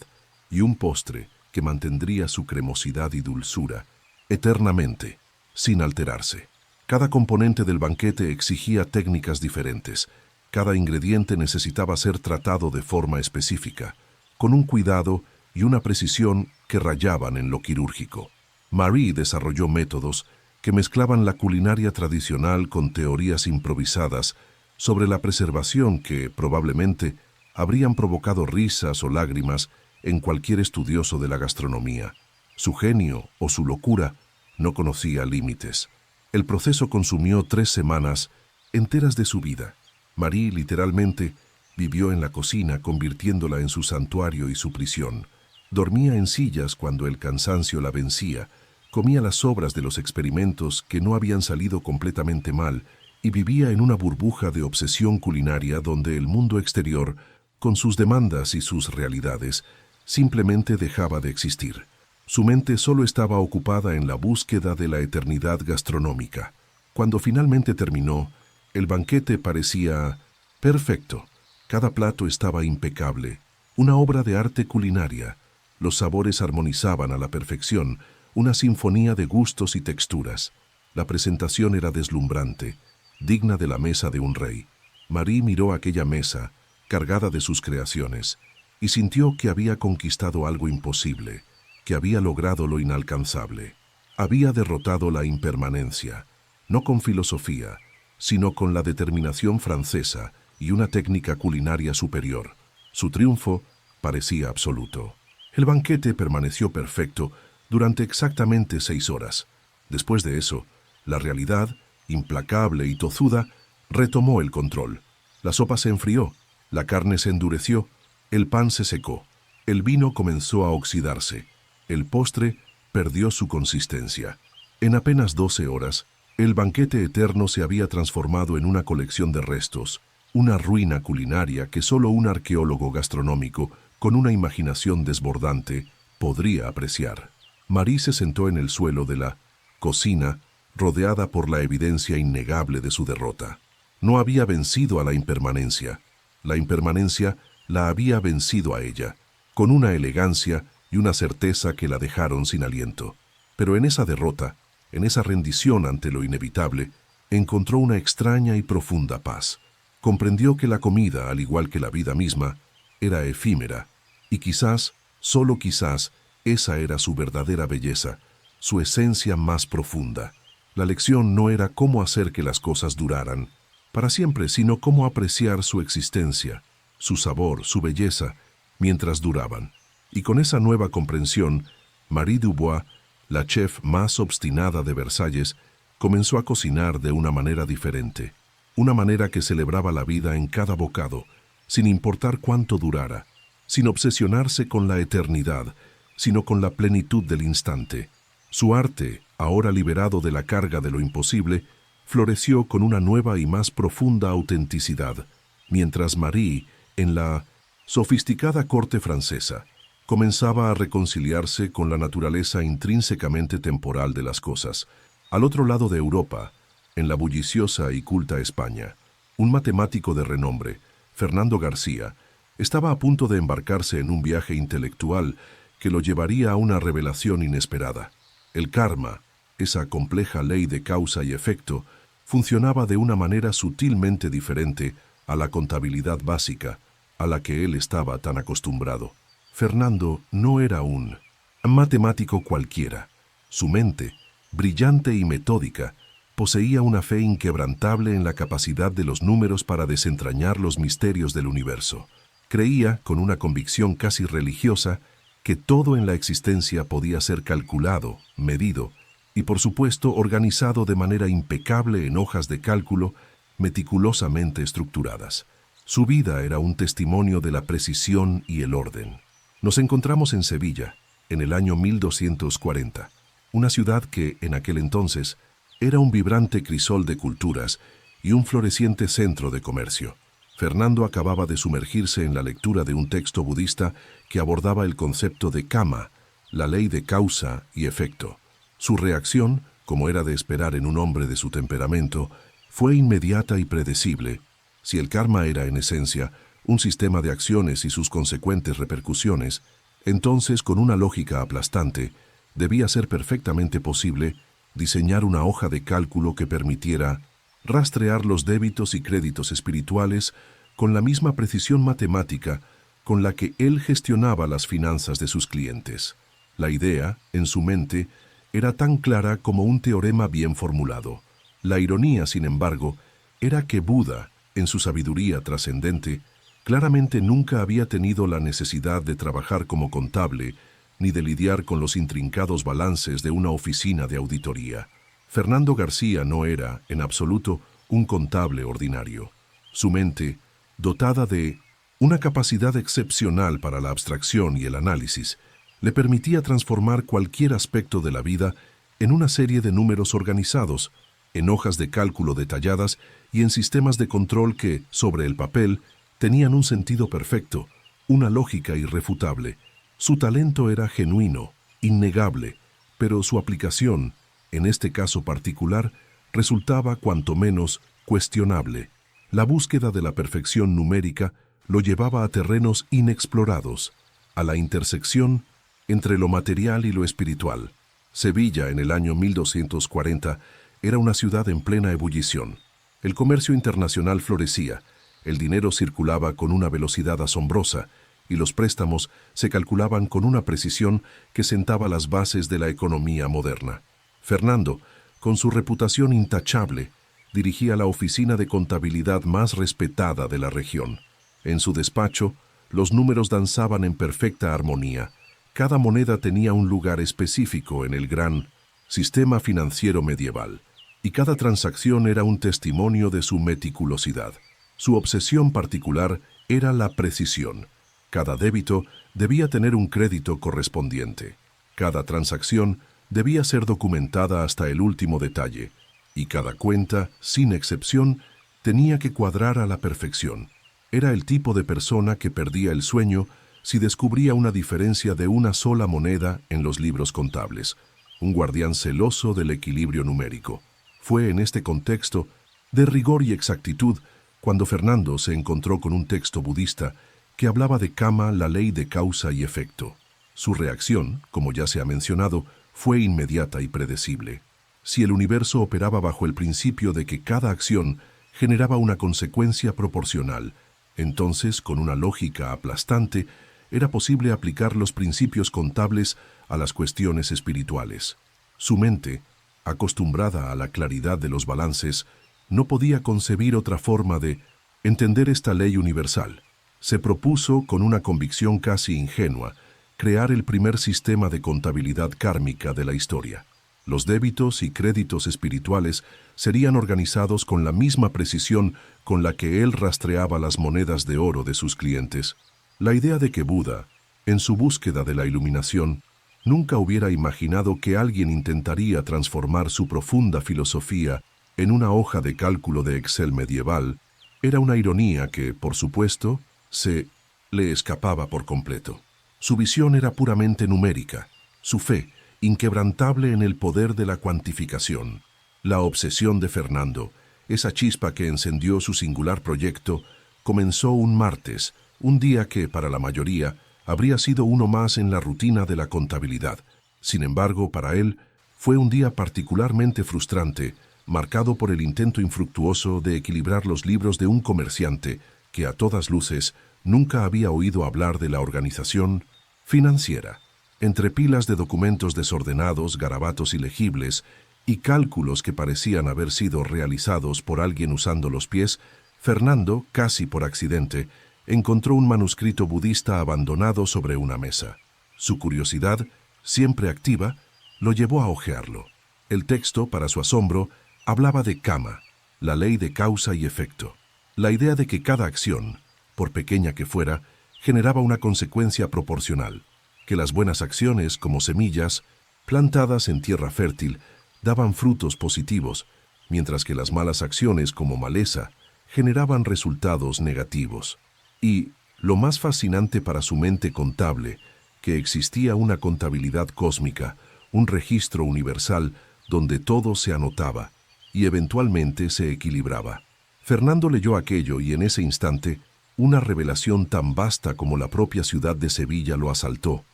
Speaker 1: y un postre que mantendría su cremosidad y dulzura eternamente, sin alterarse. Cada componente del banquete exigía técnicas diferentes. Cada ingrediente necesitaba ser tratado de forma específica, con un cuidado y una precisión que rayaban en lo quirúrgico. Marie desarrolló métodos que mezclaban la culinaria tradicional con teorías improvisadas sobre la preservación que, probablemente, habrían provocado risas o lágrimas en cualquier estudioso de la gastronomía. Su genio o su locura no conocía límites. El proceso consumió 3 semanas enteras de su vida. Marie literalmente vivió en la cocina, convirtiéndola en su santuario y su prisión. Dormía en sillas cuando el cansancio la vencía, comía las sobras de los experimentos que no habían salido completamente mal y vivía en una burbuja de obsesión culinaria donde el mundo exterior, con sus demandas y sus realidades, simplemente dejaba de existir. Su mente solo estaba ocupada en la búsqueda de la eternidad gastronómica. Cuando finalmente terminó, el banquete parecía perfecto. Cada plato estaba impecable, una obra de arte culinaria. Los sabores armonizaban a la perfección, una sinfonía de gustos y texturas. La presentación era deslumbrante, digna de la mesa de un rey. Marie miró aquella mesa, cargada de sus creaciones, y sintió que había conquistado algo imposible, que había logrado lo inalcanzable. Había derrotado la impermanencia, no con filosofía, sino con la determinación francesa y una técnica culinaria superior. Su triunfo parecía absoluto. El banquete permaneció perfecto durante exactamente 6 horas. Después de eso, la realidad, implacable y tozuda, retomó el control. La sopa se enfrió, la carne se endureció, el pan se secó, el vino comenzó a oxidarse, el postre perdió su consistencia. En apenas 12 horas, el banquete eterno se había transformado en una colección de restos, una ruina culinaria que solo un arqueólogo gastronómico con una imaginación desbordante podría apreciar. Marie se sentó en el suelo de la cocina, rodeada por la evidencia innegable de su derrota. No había vencido a la impermanencia. La impermanencia la había vencido a ella, con una elegancia y una certeza que la dejaron sin aliento. Pero en esa derrota, en esa rendición ante lo inevitable, encontró una extraña y profunda paz. Comprendió que la comida, al igual que la vida misma, era efímera, y quizás, solo quizás, esa era su verdadera belleza, su esencia más profunda. La lección no era cómo hacer que las cosas duraran para siempre, sino cómo apreciar su existencia, su sabor, su belleza, mientras duraban. Y con esa nueva comprensión, Marie Dubois, la chef más obstinada de Versalles, comenzó a cocinar de una manera diferente, una manera que celebraba la vida en cada bocado, sin importar cuánto durara, sin obsesionarse con la eternidad, sino con la plenitud del instante. Su arte, ahora liberado de la carga de lo imposible, floreció con una nueva y más profunda autenticidad, mientras Marie, en la sofisticada corte francesa, comenzaba a reconciliarse con la naturaleza intrínsecamente temporal de las cosas. Al otro lado de Europa, en la bulliciosa y culta España, un matemático de renombre, Fernando García, estaba a punto de embarcarse en un viaje intelectual que lo llevaría a una revelación inesperada. El karma, esa compleja ley de causa y efecto, funcionaba de una manera sutilmente diferente a la contabilidad básica a la que él estaba tan acostumbrado. Fernando no era un matemático cualquiera. Su mente, brillante y metódica, poseía una fe inquebrantable en la capacidad de los números para desentrañar los misterios del universo. Creía, con una convicción casi religiosa, que todo en la existencia podía ser calculado, medido y, por supuesto, organizado de manera impecable en hojas de cálculo meticulosamente estructuradas. Su vida era un testimonio de la precisión y el orden. Nos encontramos en Sevilla, en el año 1240, una ciudad que, en aquel entonces, era un vibrante crisol de culturas y un floreciente centro de comercio. Fernando acababa de sumergirse en la lectura de un texto budista que abordaba el concepto de karma, la ley de causa y efecto. Su reacción, como era de esperar en un hombre de su temperamento, fue inmediata y predecible. Si el karma era, en esencia, un sistema de acciones y sus consecuentes repercusiones, entonces, con una lógica aplastante, debía ser perfectamente posible diseñar una hoja de cálculo que permitiera rastrear los débitos y créditos espirituales con la misma precisión matemática con la que él gestionaba las finanzas de sus clientes. La idea, en su mente, era tan clara como un teorema bien formulado. La ironía, sin embargo, era que Buda, en su sabiduría trascendente, claramente nunca había tenido la necesidad de trabajar como contable ni de lidiar con los intrincados balances de una oficina de auditoría. Fernando García no era, en absoluto, un contable ordinario. Su mente, dotada de una capacidad excepcional para la abstracción y el análisis, le permitía transformar cualquier aspecto de la vida en una serie de números organizados, en hojas de cálculo detalladas y en sistemas de control que, sobre el papel, tenían un sentido perfecto, una lógica irrefutable. Su talento era genuino, innegable, pero su aplicación, en este caso particular, resultaba cuanto menos cuestionable. La búsqueda de la perfección numérica lo llevaba a terrenos inexplorados, a la intersección entre lo material y lo espiritual. Sevilla, en el año 1240, era una ciudad en plena ebullición. El comercio internacional florecía, el dinero circulaba con una velocidad asombrosa y los préstamos se calculaban con una precisión que sentaba las bases de la economía moderna. Fernando, con su reputación intachable, dirigía la oficina de contabilidad más respetada de la región. En su despacho, los números danzaban en perfecta armonía. Cada moneda tenía un lugar específico en el gran sistema financiero medieval, y cada transacción era un testimonio de su meticulosidad. Su obsesión particular era la precisión. Cada débito debía tener un crédito correspondiente. Cada transacción debía ser documentada hasta el último detalle, y cada cuenta, sin excepción, tenía que cuadrar a la perfección. Era el tipo de persona que perdía el sueño si descubría una diferencia de una sola moneda en los libros contables, un guardián celoso del equilibrio numérico. Fue en este contexto de rigor y exactitud cuando Fernando se encontró con un texto budista que hablaba de karma, la ley de causa y efecto. Su reacción, como ya se ha mencionado, fue inmediata y predecible. Si el universo operaba bajo el principio de que cada acción generaba una consecuencia proporcional, entonces, con una lógica aplastante, era posible aplicar los principios contables a las cuestiones espirituales. Su mente, acostumbrada a la claridad de los balances, no podía concebir otra forma de entender esta ley universal. Se propuso, con una convicción casi ingenua, crear el primer sistema de contabilidad kármica de la historia. Los débitos y créditos espirituales serían organizados con la misma precisión con la que él rastreaba las monedas de oro de sus clientes. La idea de que Buda, en su búsqueda de la iluminación, nunca hubiera imaginado que alguien intentaría transformar su profunda filosofía en una hoja de cálculo de Excel medieval, era una ironía que, por supuesto, se le escapaba por completo. Su visión era puramente numérica, su fe, inquebrantable en el poder de la cuantificación. La obsesión de Fernando, esa chispa que encendió su singular proyecto, comenzó un martes, un día que, para la mayoría, habría sido uno más en la rutina de la contabilidad. Sin embargo, para él, fue un día particularmente frustrante, marcado por el intento infructuoso de equilibrar los libros de un comerciante que, a todas luces, nunca había oído hablar de la organización financiera. Entre pilas de documentos desordenados, garabatos ilegibles y cálculos que parecían haber sido realizados por alguien usando los pies, Fernando, casi por accidente, encontró un manuscrito budista abandonado sobre una mesa. Su curiosidad, siempre activa, lo llevó a hojearlo. El texto, para su asombro, hablaba de karma, la ley de causa y efecto. La idea de que cada acción, por pequeña que fuera, generaba una consecuencia proporcional, que las buenas acciones, como semillas, plantadas en tierra fértil, daban frutos positivos, mientras que las malas acciones, como maleza, generaban resultados negativos. Y, lo más fascinante para su mente contable, que existía una contabilidad cósmica, un registro universal donde todo se anotaba y eventualmente se equilibraba. Fernando leyó aquello y en ese instante, una revelación tan vasta como la propia ciudad de Sevilla lo asaltó.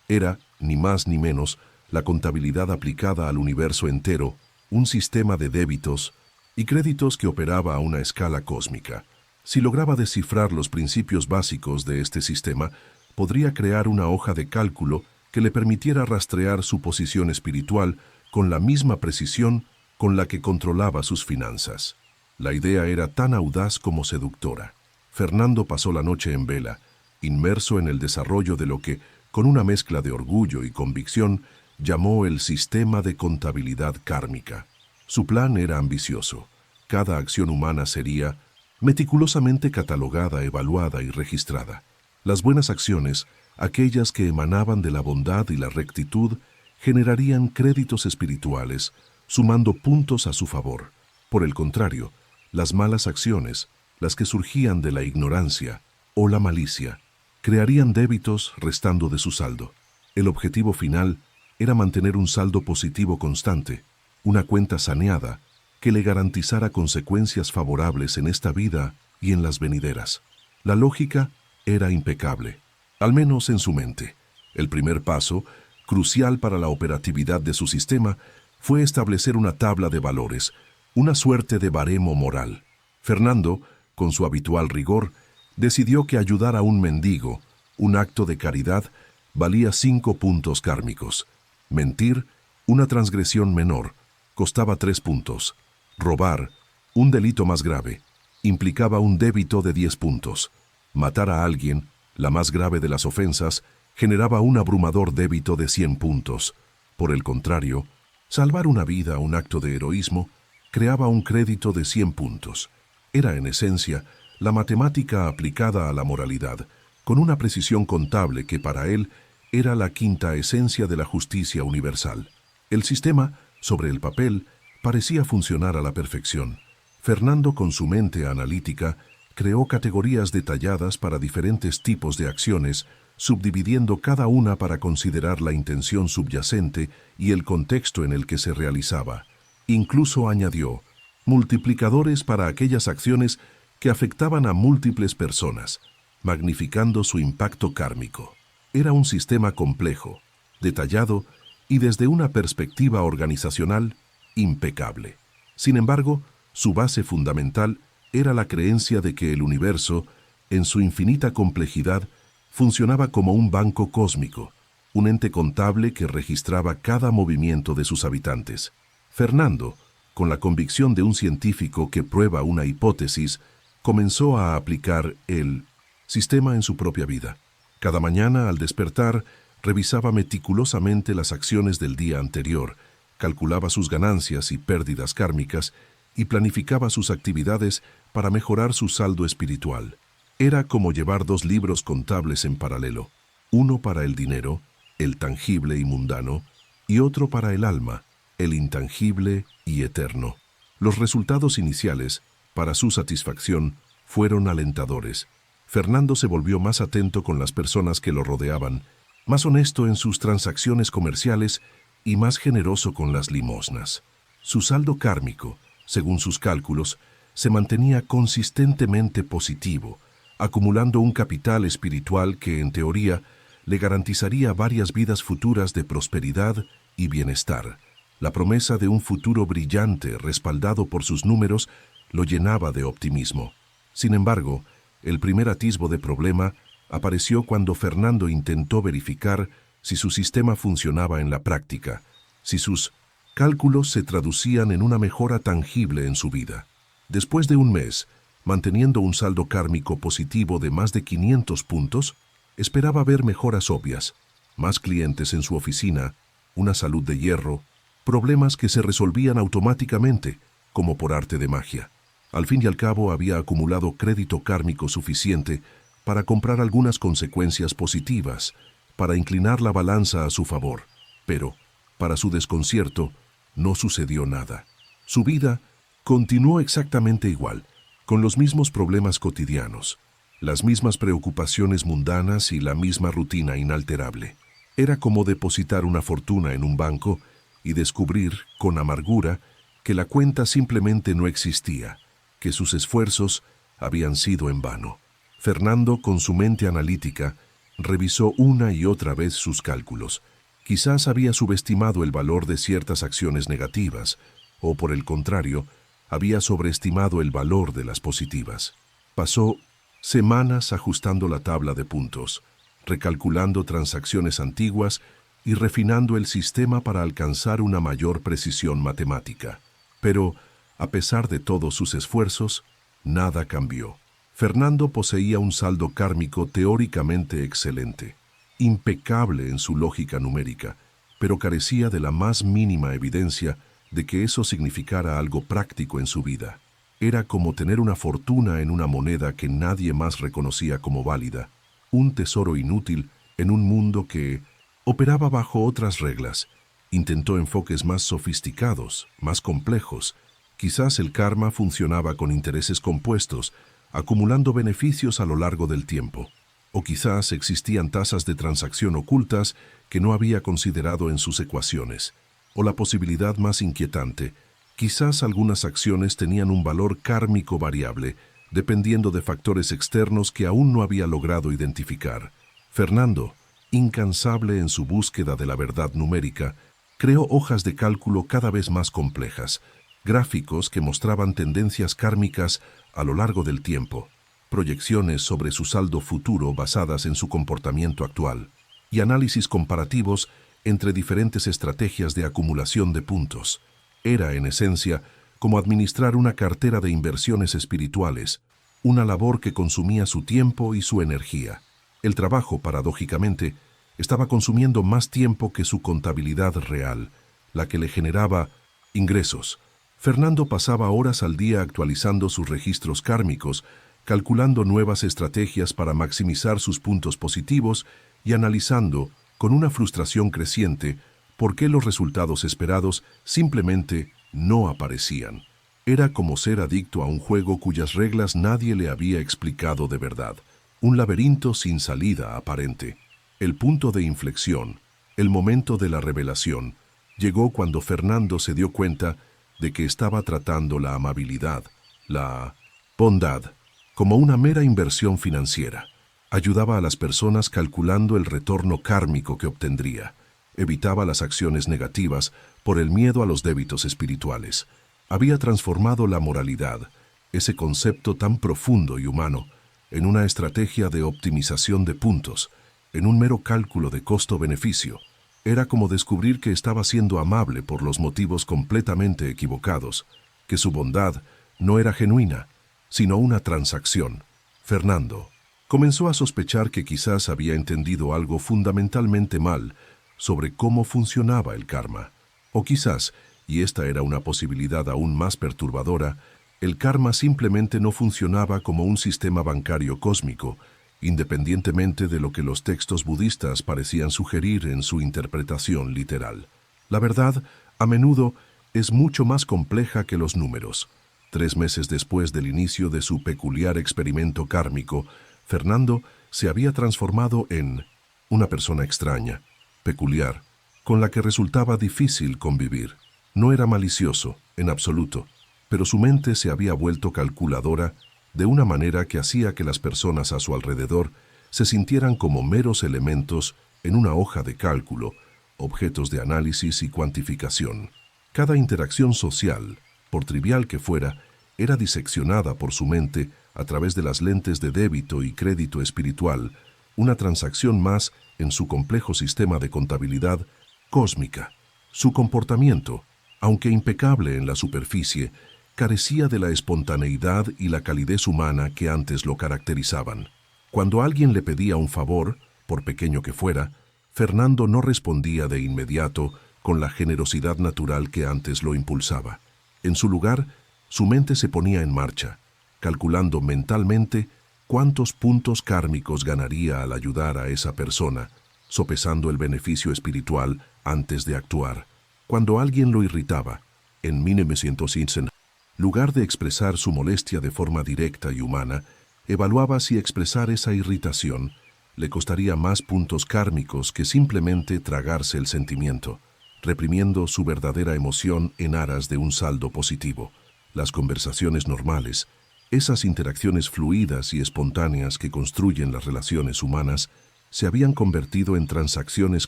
Speaker 1: Era, ni más ni menos, la contabilidad aplicada al universo entero, un sistema de débitos y créditos que operaba a una escala cósmica. Si lograba descifrar los principios básicos de este sistema, podría crear una hoja de cálculo que le permitiera rastrear su posición espiritual con la misma precisión con la que controlaba sus finanzas. La idea era tan audaz como seductora. Fernando pasó la noche en vela, inmerso en el desarrollo de lo que, con una mezcla de orgullo y convicción, llamó el sistema de contabilidad kármica. Su plan era ambicioso. Cada acción humana sería meticulosamente catalogada, evaluada y registrada. Las buenas acciones, aquellas que emanaban de la bondad y la rectitud, generarían créditos espirituales, sumando puntos a su favor. Por el contrario, las malas acciones, las que surgían de la ignorancia o la malicia, crearían débitos restando de su saldo. El objetivo final era mantener un saldo positivo constante, una cuenta saneada que le garantizara consecuencias favorables en esta vida y en las venideras. La lógica era impecable, al menos en su mente. El primer paso, crucial para la operatividad de su sistema, fue establecer una tabla de valores, una suerte de baremo moral. Fernando, con su habitual rigor, decidió que ayudar a un mendigo, un acto de caridad, valía 5 puntos kármicos. Mentir, una transgresión menor, costaba 3 puntos. Robar, un delito más grave, implicaba un débito de 10 puntos. Matar a alguien, la más grave de las ofensas, generaba un abrumador débito de 100 puntos. Por el contrario, salvar una vida, un acto de heroísmo, creaba un crédito de 100 puntos. Era, en esencia, la matemática aplicada a la moralidad, con una precisión contable que para él era la quinta esencia de la justicia universal. El sistema, sobre el papel, parecía funcionar a la perfección. Fernando, con su mente analítica, creó categorías detalladas para diferentes tipos de acciones, subdividiendo cada una para considerar la intención subyacente y el contexto en el que se realizaba. Incluso añadió multiplicadores para aquellas acciones que afectaban a múltiples personas, magnificando su impacto kármico. Era un sistema complejo, detallado y desde una perspectiva organizacional impecable. Sin embargo, su base fundamental era la creencia de que el universo, en su infinita complejidad, funcionaba como un banco cósmico, un ente contable que registraba cada movimiento de sus habitantes. Fernando, con la convicción de un científico que prueba una hipótesis, comenzó a aplicar el sistema en su propia vida. Cada mañana, al despertar, revisaba meticulosamente las acciones del día anterior, calculaba sus ganancias y pérdidas kármicas y planificaba sus actividades para mejorar su saldo espiritual. Era como llevar dos libros contables en paralelo, uno para el dinero, el tangible y mundano, y otro para el alma, el intangible y eterno. Los resultados iniciales, para su satisfacción, fueron alentadores. Fernando se volvió más atento con las personas que lo rodeaban, más honesto en sus transacciones comerciales y más generoso con las limosnas. Su saldo kármico, según sus cálculos, se mantenía consistentemente positivo, acumulando un capital espiritual que, en teoría, le garantizaría varias vidas futuras de prosperidad y bienestar. La promesa de un futuro brillante, respaldado por sus números, lo llenaba de optimismo. Sin embargo, el primer atisbo de problema apareció cuando Fernando intentó verificar si su sistema funcionaba en la práctica, si sus cálculos se traducían en una mejora tangible en su vida. Después de un mes, manteniendo un saldo kármico positivo de más de 500 puntos, esperaba ver mejoras obvias, más clientes en su oficina, una salud de hierro, problemas que se resolvían automáticamente, como por arte de magia. Al fin y al cabo había acumulado crédito kármico suficiente para comprar algunas consecuencias positivas, para inclinar la balanza a su favor. Pero, para su desconcierto, no sucedió nada. Su vida continuó exactamente igual, con los mismos problemas cotidianos, las mismas preocupaciones mundanas y la misma rutina inalterable. Era como depositar una fortuna en un banco y descubrir, con amargura, que la cuenta simplemente no existía, que sus esfuerzos habían sido en vano. Fernando, con su mente analítica, revisó una y otra vez sus cálculos. Quizás había subestimado el valor de ciertas acciones negativas, o por el contrario, había sobreestimado el valor de las positivas. Pasó semanas ajustando la tabla de puntos, recalculando transacciones antiguas y refinando el sistema para alcanzar una mayor precisión matemática. Pero, a pesar de todos sus esfuerzos, nada cambió. Fernando poseía un saldo kármico teóricamente excelente, impecable en su lógica numérica, pero carecía de la más mínima evidencia de que eso significara algo práctico en su vida. Era como tener una fortuna en una moneda que nadie más reconocía como válida, un tesoro inútil en un mundo que operaba bajo otras reglas. Intentó enfoques más sofisticados, más complejos. Quizás el karma funcionaba con intereses compuestos, acumulando beneficios a lo largo del tiempo. O quizás existían tasas de transacción ocultas que no había considerado en sus ecuaciones. O la posibilidad más inquietante, quizás algunas acciones tenían un valor kármico variable, dependiendo de factores externos que aún no había logrado identificar. Fernando, incansable en su búsqueda de la verdad numérica, creó hojas de cálculo cada vez más complejas, gráficos que mostraban tendencias kármicas a lo largo del tiempo, proyecciones sobre su saldo futuro basadas en su comportamiento actual, y análisis comparativos entre diferentes estrategias de acumulación de puntos. Era, en esencia, como administrar una cartera de inversiones espirituales, una labor que consumía su tiempo y su energía. El trabajo, paradójicamente, estaba consumiendo más tiempo que su contabilidad real, la que le generaba ingresos. Fernando pasaba horas al día actualizando sus registros kármicos, calculando nuevas estrategias para maximizar sus puntos positivos y analizando, con una frustración creciente, por qué los resultados esperados simplemente no aparecían. Era como ser adicto a un juego cuyas reglas nadie le había explicado de verdad. Un laberinto sin salida aparente. El punto de inflexión, el momento de la revelación, llegó cuando Fernando se dio cuenta de que estaba tratando la amabilidad, la bondad, como una mera inversión financiera, Ayudaba a las personas calculando el retorno kármico que obtendría. Evitaba las acciones negativas por el miedo a los débitos espirituales. Había transformado la moralidad, ese concepto tan profundo y humano, en una estrategia de optimización de puntos, en un mero cálculo de costo-beneficio. Era como descubrir que estaba siendo amable por los motivos completamente equivocados, que su bondad no era genuina, sino una transacción. Fernando comenzó a sospechar que quizás había entendido algo fundamentalmente mal sobre cómo funcionaba el karma. O quizás, y esta era una posibilidad aún más perturbadora, el karma simplemente no funcionaba como un sistema bancario cósmico, independientemente de lo que los textos budistas parecían sugerir en su interpretación literal. La verdad, a menudo, es mucho más compleja que los números. 3 meses después del inicio de su peculiar experimento kármico, Fernando se había transformado en una persona extraña, peculiar, con la que resultaba difícil convivir. No era malicioso, en absoluto, pero su mente se había vuelto calculadora de una manera que hacía que las personas a su alrededor se sintieran como meros elementos en una hoja de cálculo, objetos de análisis y cuantificación. Cada interacción social, por trivial que fuera, era diseccionada por su mente a través de las lentes de débito y crédito espiritual, una transacción más en su complejo sistema de contabilidad cósmica. Su comportamiento, aunque impecable en la superficie, carecía de la espontaneidad y la calidez humana que antes lo caracterizaban. Cuando alguien le pedía un favor, por pequeño que fuera, Fernando no respondía de inmediato con la generosidad natural que antes lo impulsaba. En su lugar, su mente se ponía en marcha, calculando mentalmente cuántos puntos kármicos ganaría al ayudar a esa persona, sopesando el beneficio espiritual antes de actuar. Cuando alguien lo irritaba, en 1915, lugar de expresar su molestia de forma directa y humana, evaluaba si expresar esa irritación le costaría más puntos kármicos que simplemente tragarse el sentimiento, reprimiendo su verdadera emoción en aras de un saldo positivo. Las conversaciones normales, esas interacciones fluidas y espontáneas que construyen las relaciones humanas, se habían convertido en transacciones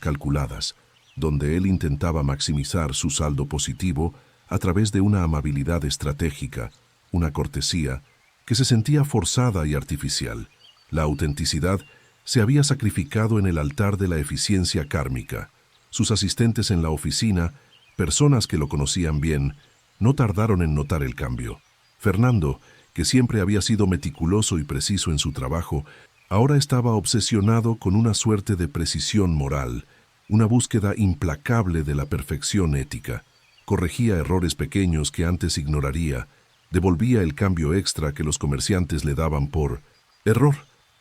Speaker 1: calculadas, donde él intentaba maximizar su saldo positivo a través de una amabilidad estratégica, una cortesía, que se sentía forzada y artificial. La autenticidad se había sacrificado en el altar de la eficiencia kármica. Sus asistentes en la oficina, personas que lo conocían bien, no tardaron en notar el cambio. Fernando, que siempre había sido meticuloso y preciso en su trabajo, ahora estaba obsesionado con una suerte de precisión moral, una búsqueda implacable de la perfección ética. Corregía errores pequeños que antes ignoraría, devolvía el cambio extra que los comerciantes le daban por error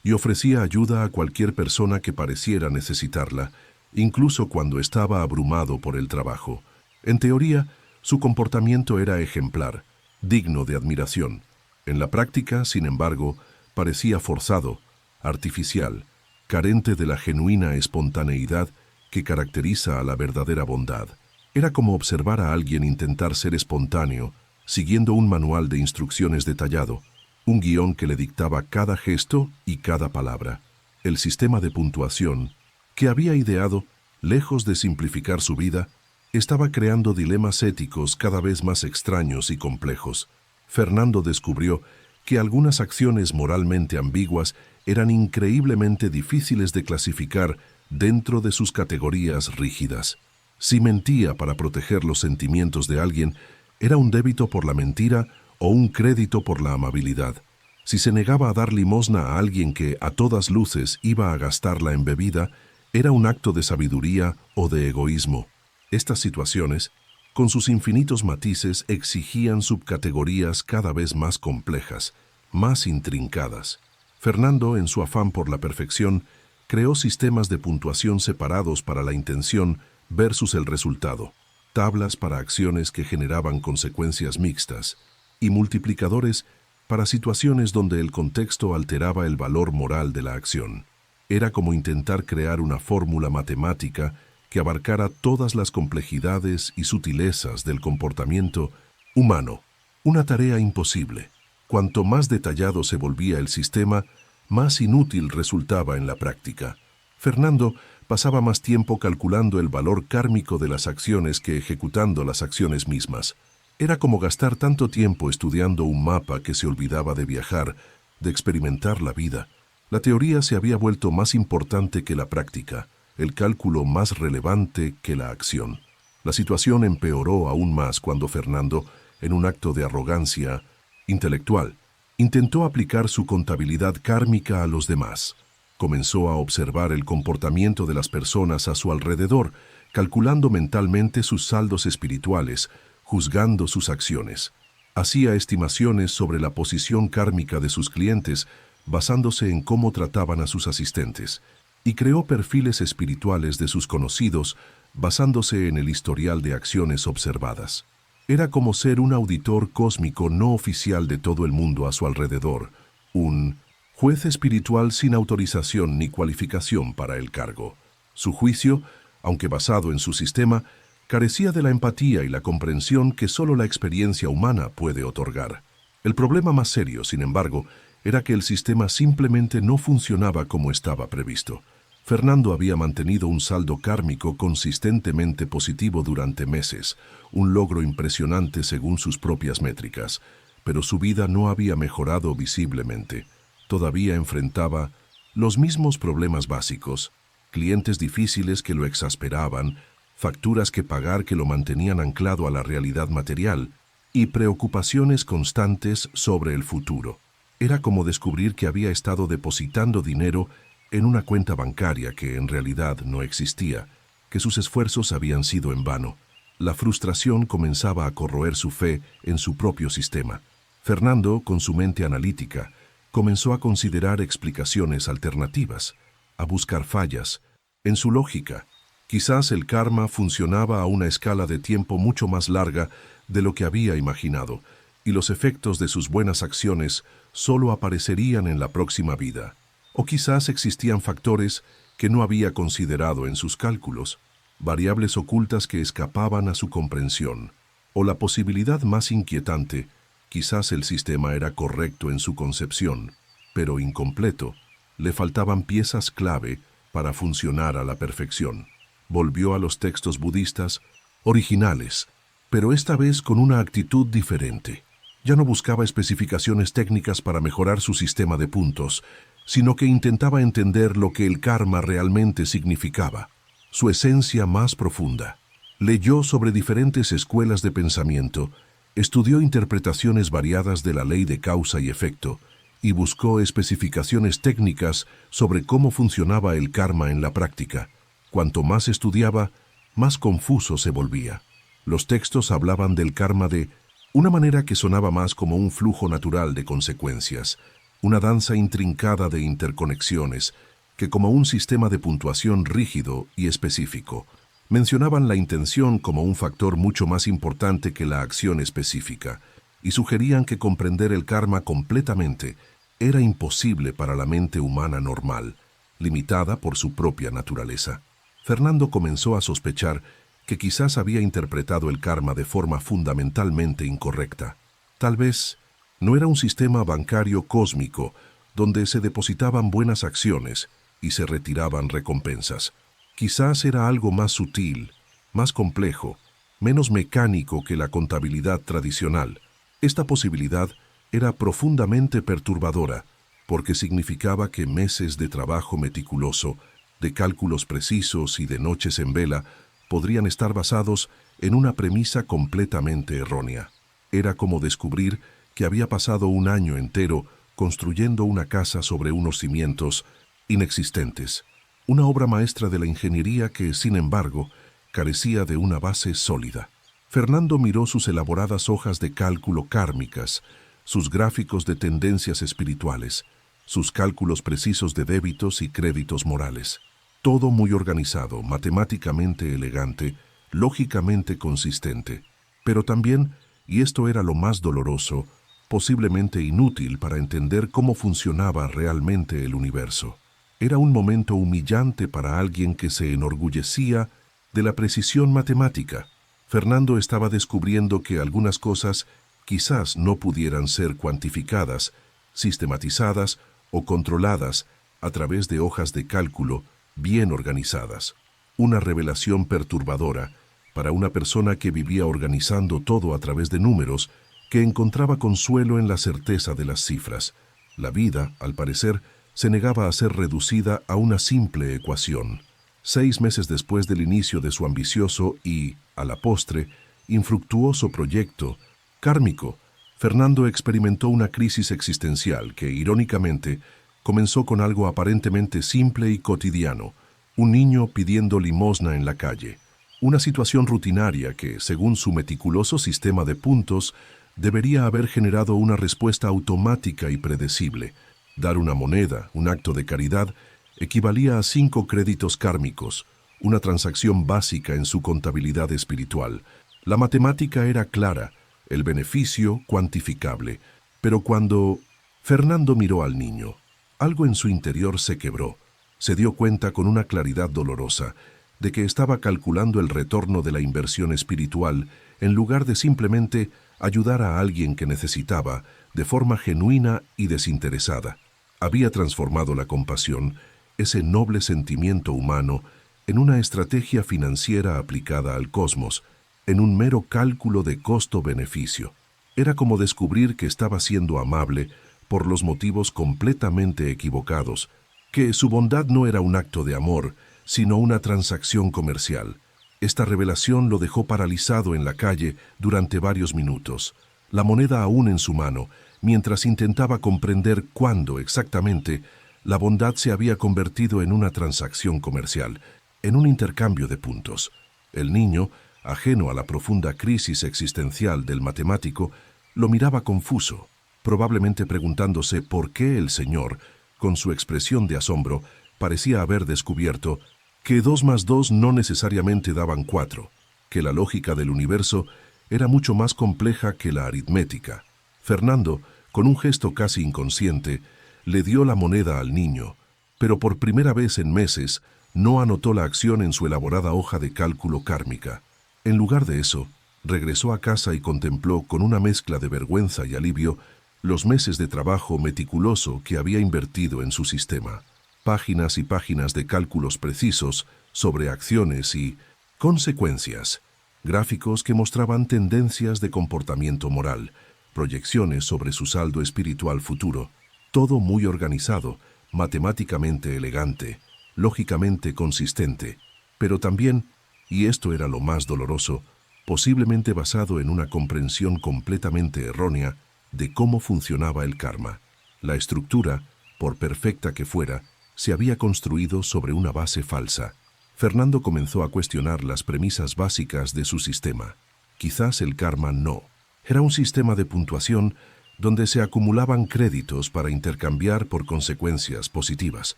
Speaker 1: y ofrecía ayuda a cualquier persona que pareciera necesitarla, incluso cuando estaba abrumado por el trabajo. En teoría, su comportamiento era ejemplar, digno de admiración. En la práctica, sin embargo, parecía forzado, artificial, carente de la genuina espontaneidad que caracteriza a la verdadera bondad. Era como observar a alguien intentar ser espontáneo, siguiendo un manual de instrucciones detallado, un guión que le dictaba cada gesto y cada palabra. El sistema de puntuación, que había ideado, lejos de simplificar su vida, estaba creando dilemas éticos cada vez más extraños y complejos. Fernando descubrió que algunas acciones moralmente ambiguas eran increíblemente difíciles de clasificar dentro de sus categorías rígidas. Si mentía para proteger los sentimientos de alguien, era un débito por la mentira o un crédito por la amabilidad. Si se negaba a dar limosna a alguien que, a todas luces, iba a gastarla en bebida, era un acto de sabiduría o de egoísmo. Estas situaciones, con sus infinitos matices, exigían subcategorías cada vez más complejas, más intrincadas. Fernando, en su afán por la perfección, creó sistemas de puntuación separados para la intención versus el resultado, tablas para acciones que generaban consecuencias mixtas y multiplicadores para situaciones donde el contexto alteraba el valor moral de la acción. Era como intentar crear una fórmula matemática que abarcara todas las complejidades y sutilezas del comportamiento humano, una tarea imposible. Cuanto más detallado se volvía el sistema, más inútil resultaba en la práctica. Fernando pasaba más tiempo calculando el valor kármico de las acciones que ejecutando las acciones mismas. Era como gastar tanto tiempo estudiando un mapa que se olvidaba de viajar, de experimentar la vida. La teoría se había vuelto más importante que la práctica, el cálculo más relevante que la acción. La situación empeoró aún más cuando Fernando, en un acto de arrogancia intelectual, intentó aplicar su contabilidad kármica a los demás. Comenzó a observar el comportamiento de las personas a su alrededor, calculando mentalmente sus saldos espirituales, juzgando sus acciones. Hacía estimaciones sobre la posición kármica de sus clientes, basándose en cómo trataban a sus asistentes, y creó perfiles espirituales de sus conocidos, basándose en el historial de acciones observadas. Era como ser un auditor cósmico no oficial de todo el mundo a su alrededor, un juez espiritual sin autorización ni cualificación para el cargo. Su juicio, aunque basado en su sistema, carecía de la empatía y la comprensión que solo la experiencia humana puede otorgar. El problema más serio, sin embargo, era que el sistema simplemente no funcionaba como estaba previsto. Fernando había mantenido un saldo kármico consistentemente positivo durante meses, un logro impresionante según sus propias métricas, pero su vida no había mejorado visiblemente. Todavía enfrentaba los mismos problemas básicos, clientes difíciles que lo exasperaban, facturas que pagar que lo mantenían anclado a la realidad material y preocupaciones constantes sobre el futuro. Era como descubrir que había estado depositando dinero en una cuenta bancaria que en realidad no existía, que sus esfuerzos habían sido en vano. La frustración comenzaba a corroer su fe en su propio sistema. Fernando, con su mente analítica, comenzó a considerar explicaciones alternativas, a buscar fallas en su lógica. Quizás el karma funcionaba a una escala de tiempo mucho más larga de lo que había imaginado, y los efectos de sus buenas acciones solo aparecerían en la próxima vida. O quizás existían factores que no había considerado en sus cálculos, variables ocultas que escapaban a su comprensión. O la posibilidad más inquietante, quizás el sistema era correcto en su concepción, pero incompleto. Le faltaban piezas clave para funcionar a la perfección. Volvió a los textos budistas originales, pero esta vez con una actitud diferente. Ya no buscaba especificaciones técnicas para mejorar su sistema de puntos, sino que intentaba entender lo que el karma realmente significaba, su esencia más profunda. Leyó sobre diferentes escuelas de pensamiento, estudió interpretaciones variadas de la ley de causa y efecto, y buscó especificaciones técnicas sobre cómo funcionaba el karma en la práctica. Cuanto más estudiaba, más confuso se volvía. Los textos hablaban del karma de una manera que sonaba más como un flujo natural de consecuencias, una danza intrincada de interconexiones, que como un sistema de puntuación rígido y específico. Mencionaban la intención como un factor mucho más importante que la acción específica, y sugerían que comprender el karma completamente era imposible para la mente humana normal, limitada por su propia naturaleza. Fernando comenzó a sospechar que quizás había interpretado el karma de forma fundamentalmente incorrecta. Tal vez no era un sistema bancario cósmico donde se depositaban buenas acciones y se retiraban recompensas. Quizás era algo más sutil, más complejo, menos mecánico que la contabilidad tradicional. Esta posibilidad era profundamente perturbadora, porque significaba que meses de trabajo meticuloso, de cálculos precisos y de noches en vela podrían estar basados en una premisa completamente errónea. Era como descubrir que había pasado un año entero construyendo una casa sobre unos cimientos inexistentes, una obra maestra de la ingeniería que, sin embargo, carecía de una base sólida. Fernando miró sus elaboradas hojas de cálculo kármicas, sus gráficos de tendencias espirituales, sus cálculos precisos de débitos y créditos morales. Todo muy organizado, matemáticamente elegante, lógicamente consistente, pero también, y esto era lo más doloroso, posiblemente inútil para entender cómo funcionaba realmente el universo. Era un momento humillante para alguien que se enorgullecía de la precisión matemática. Fernando estaba descubriendo que algunas cosas quizás no pudieran ser cuantificadas, sistematizadas o controladas a través de hojas de cálculo bien organizadas. Una revelación perturbadora para una persona que vivía organizando todo a través de números, que encontraba consuelo en la certeza de las cifras. La vida, al parecer, se negaba a ser reducida a una simple ecuación. 6 meses después del inicio de su ambicioso y, a la postre, infructuoso proyecto kármico, Fernando experimentó una crisis existencial que, irónicamente, comenzó con algo aparentemente simple y cotidiano: un niño pidiendo limosna en la calle. Una situación rutinaria que, según su meticuloso sistema de puntos, debería haber generado una respuesta automática y predecible. Dar una moneda, un acto de caridad, equivalía a 5 créditos kármicos, una transacción básica en su contabilidad espiritual. La matemática era clara, el beneficio cuantificable. Pero cuando Fernando miró al niño, algo en su interior se quebró. Se dio cuenta con una claridad dolorosa de que estaba calculando el retorno de la inversión espiritual en lugar de simplemente ayudar a alguien que necesitaba de forma genuina y desinteresada. Había transformado la compasión, ese noble sentimiento humano, en una estrategia financiera aplicada al cosmos, en un mero cálculo de costo-beneficio. Era como descubrir que estaba siendo amable por los motivos completamente equivocados, que su bondad no era un acto de amor, sino una transacción comercial. Esta revelación lo dejó paralizado en la calle durante varios minutos, la moneda aún en su mano, mientras intentaba comprender cuándo exactamente la bondad se había convertido en una transacción comercial, en un intercambio de puntos. El niño, ajeno a la profunda crisis existencial del matemático, lo miraba confuso, probablemente preguntándose por qué el señor, con su expresión de asombro, parecía haber descubierto que 2 más 2 no necesariamente daban 4, que la lógica del universo era mucho más compleja que la aritmética. Fernando, con un gesto casi inconsciente, le dio la moneda al niño, pero por primera vez en meses no anotó la acción en su elaborada hoja de cálculo kármica. En lugar de eso, regresó a casa y contempló con una mezcla de vergüenza y alivio los meses de trabajo meticuloso que había invertido en su sistema. Páginas y páginas de cálculos precisos sobre acciones y consecuencias, gráficos que mostraban tendencias de comportamiento moral, proyecciones sobre su saldo espiritual futuro, todo muy organizado, matemáticamente elegante, lógicamente consistente, pero también, y esto era lo más doloroso, posiblemente basado en una comprensión completamente errónea de cómo funcionaba el karma. La estructura, por perfecta que fuera, se había construido sobre una base falsa. Fernando comenzó a cuestionar las premisas básicas de su sistema. Quizás el karma no. Era un sistema de puntuación donde se acumulaban créditos para intercambiar por consecuencias positivas,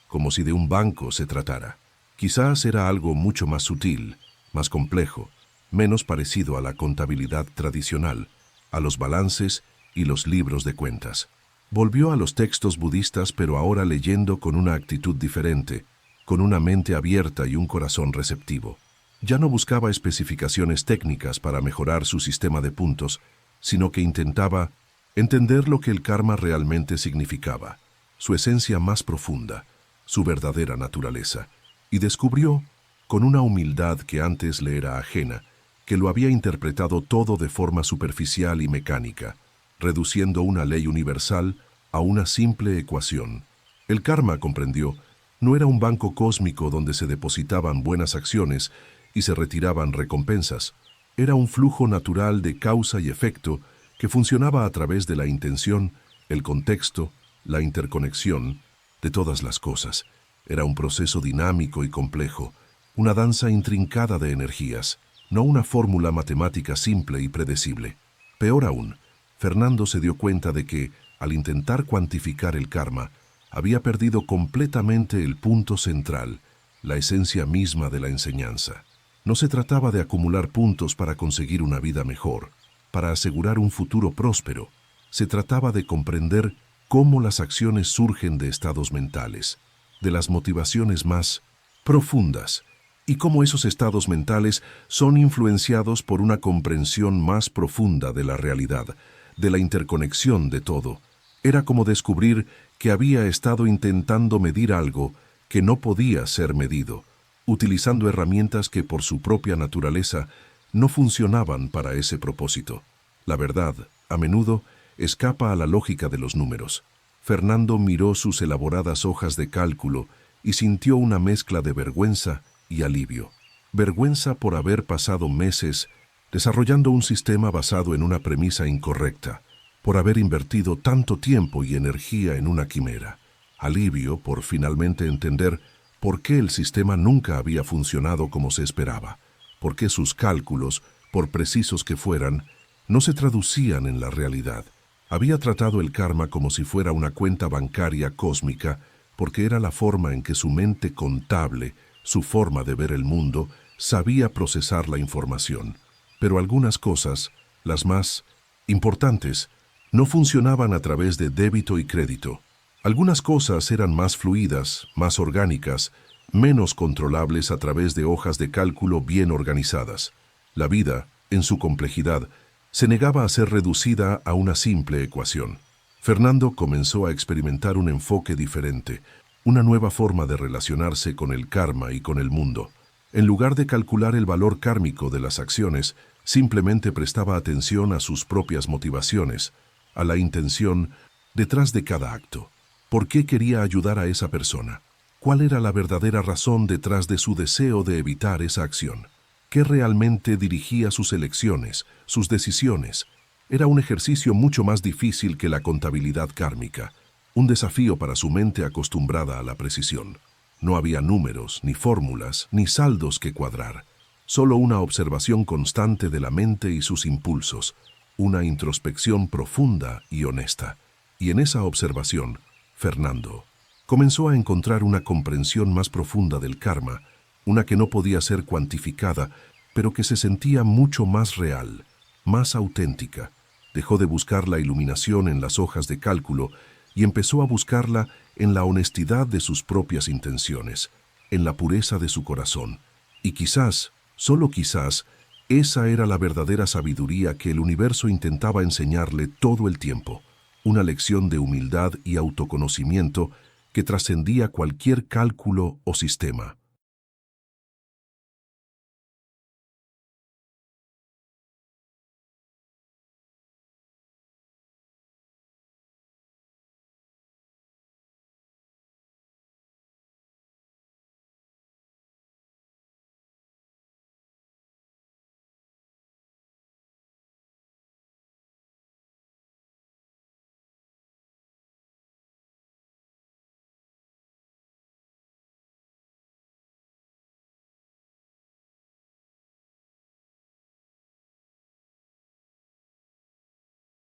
Speaker 1: como si de un banco se tratara. Quizás era algo mucho más sutil, más complejo, menos parecido a la contabilidad tradicional, a los balances y los libros de cuentas. Volvió a los textos budistas, pero ahora leyendo con una actitud diferente, con una mente abierta y un corazón receptivo. Ya no buscaba especificaciones técnicas para mejorar su sistema de puntos, sino que intentaba entender lo que el karma realmente significaba, su esencia más profunda, su verdadera naturaleza, y descubrió, con una humildad que antes le era ajena, que lo había interpretado todo de forma superficial y mecánica, reduciendo una ley universal a una simple ecuación. El karma, comprendió, no era un banco cósmico donde se depositaban buenas acciones y se retiraban recompensas. Era un flujo natural de causa y efecto que funcionaba a través de la intención, el contexto, la interconexión de todas las cosas. Era un proceso dinámico y complejo, una danza intrincada de energías, no una fórmula matemática simple y predecible. Peor aún, Fernando se dio cuenta de que, al intentar cuantificar el karma, había perdido completamente el punto central, la esencia misma de la enseñanza. No se trataba de acumular puntos para conseguir una vida mejor, para asegurar un futuro próspero. Se trataba de comprender cómo las acciones surgen de estados mentales, de las motivaciones más profundas, y cómo esos estados mentales son influenciados por una comprensión más profunda de la realidad, de la interconexión de todo, Era como descubrir que había estado intentando medir algo que no podía ser medido, utilizando herramientas que por su propia naturaleza no funcionaban para ese propósito. La verdad, a menudo, escapa a la lógica de los números. Fernando miró sus elaboradas hojas de cálculo y sintió una mezcla de vergüenza y alivio. Vergüenza por haber pasado meses desarrollando un sistema basado en una premisa incorrecta, por haber invertido tanto tiempo y energía en una quimera. Alivio por finalmente entender por qué el sistema nunca había funcionado como se esperaba, por qué sus cálculos, por precisos que fueran, no se traducían en la realidad. Había tratado el karma como si fuera una cuenta bancaria cósmica, porque era la forma en que su mente contable, su forma de ver el mundo, sabía procesar la información. Pero algunas cosas, las más importantes, no funcionaban a través de débito y crédito. Algunas cosas eran más fluidas, más orgánicas, menos controlables a través de hojas de cálculo bien organizadas. La vida, en su complejidad, se negaba a ser reducida a una simple ecuación. Fernando comenzó a experimentar un enfoque diferente, una nueva forma de relacionarse con el karma y con el mundo. En lugar de calcular el valor kármico de las acciones, simplemente prestaba atención a sus propias motivaciones, a la intención detrás de cada acto. ¿Por qué quería ayudar a esa persona? ¿Cuál era la verdadera razón detrás de su deseo de evitar esa acción? ¿Qué realmente dirigía sus elecciones, sus decisiones? Era un ejercicio mucho más difícil que la contabilidad kármica, un desafío para su mente acostumbrada a la precisión. No había números, ni fórmulas, ni saldos que cuadrar, solo una observación constante de la mente y sus impulsos, una introspección profunda y honesta. Y en esa observación, Fernando comenzó a encontrar una comprensión más profunda del karma, una que no podía ser cuantificada, pero que se sentía mucho más real, más auténtica. Dejó de buscar la iluminación en las hojas de cálculo y empezó a buscarla en la honestidad de sus propias intenciones, en la pureza de su corazón. Y quizás, solo quizás, esa era la verdadera sabiduría que el universo intentaba enseñarle todo el tiempo, una lección de humildad y autoconocimiento que trascendía cualquier cálculo o sistema.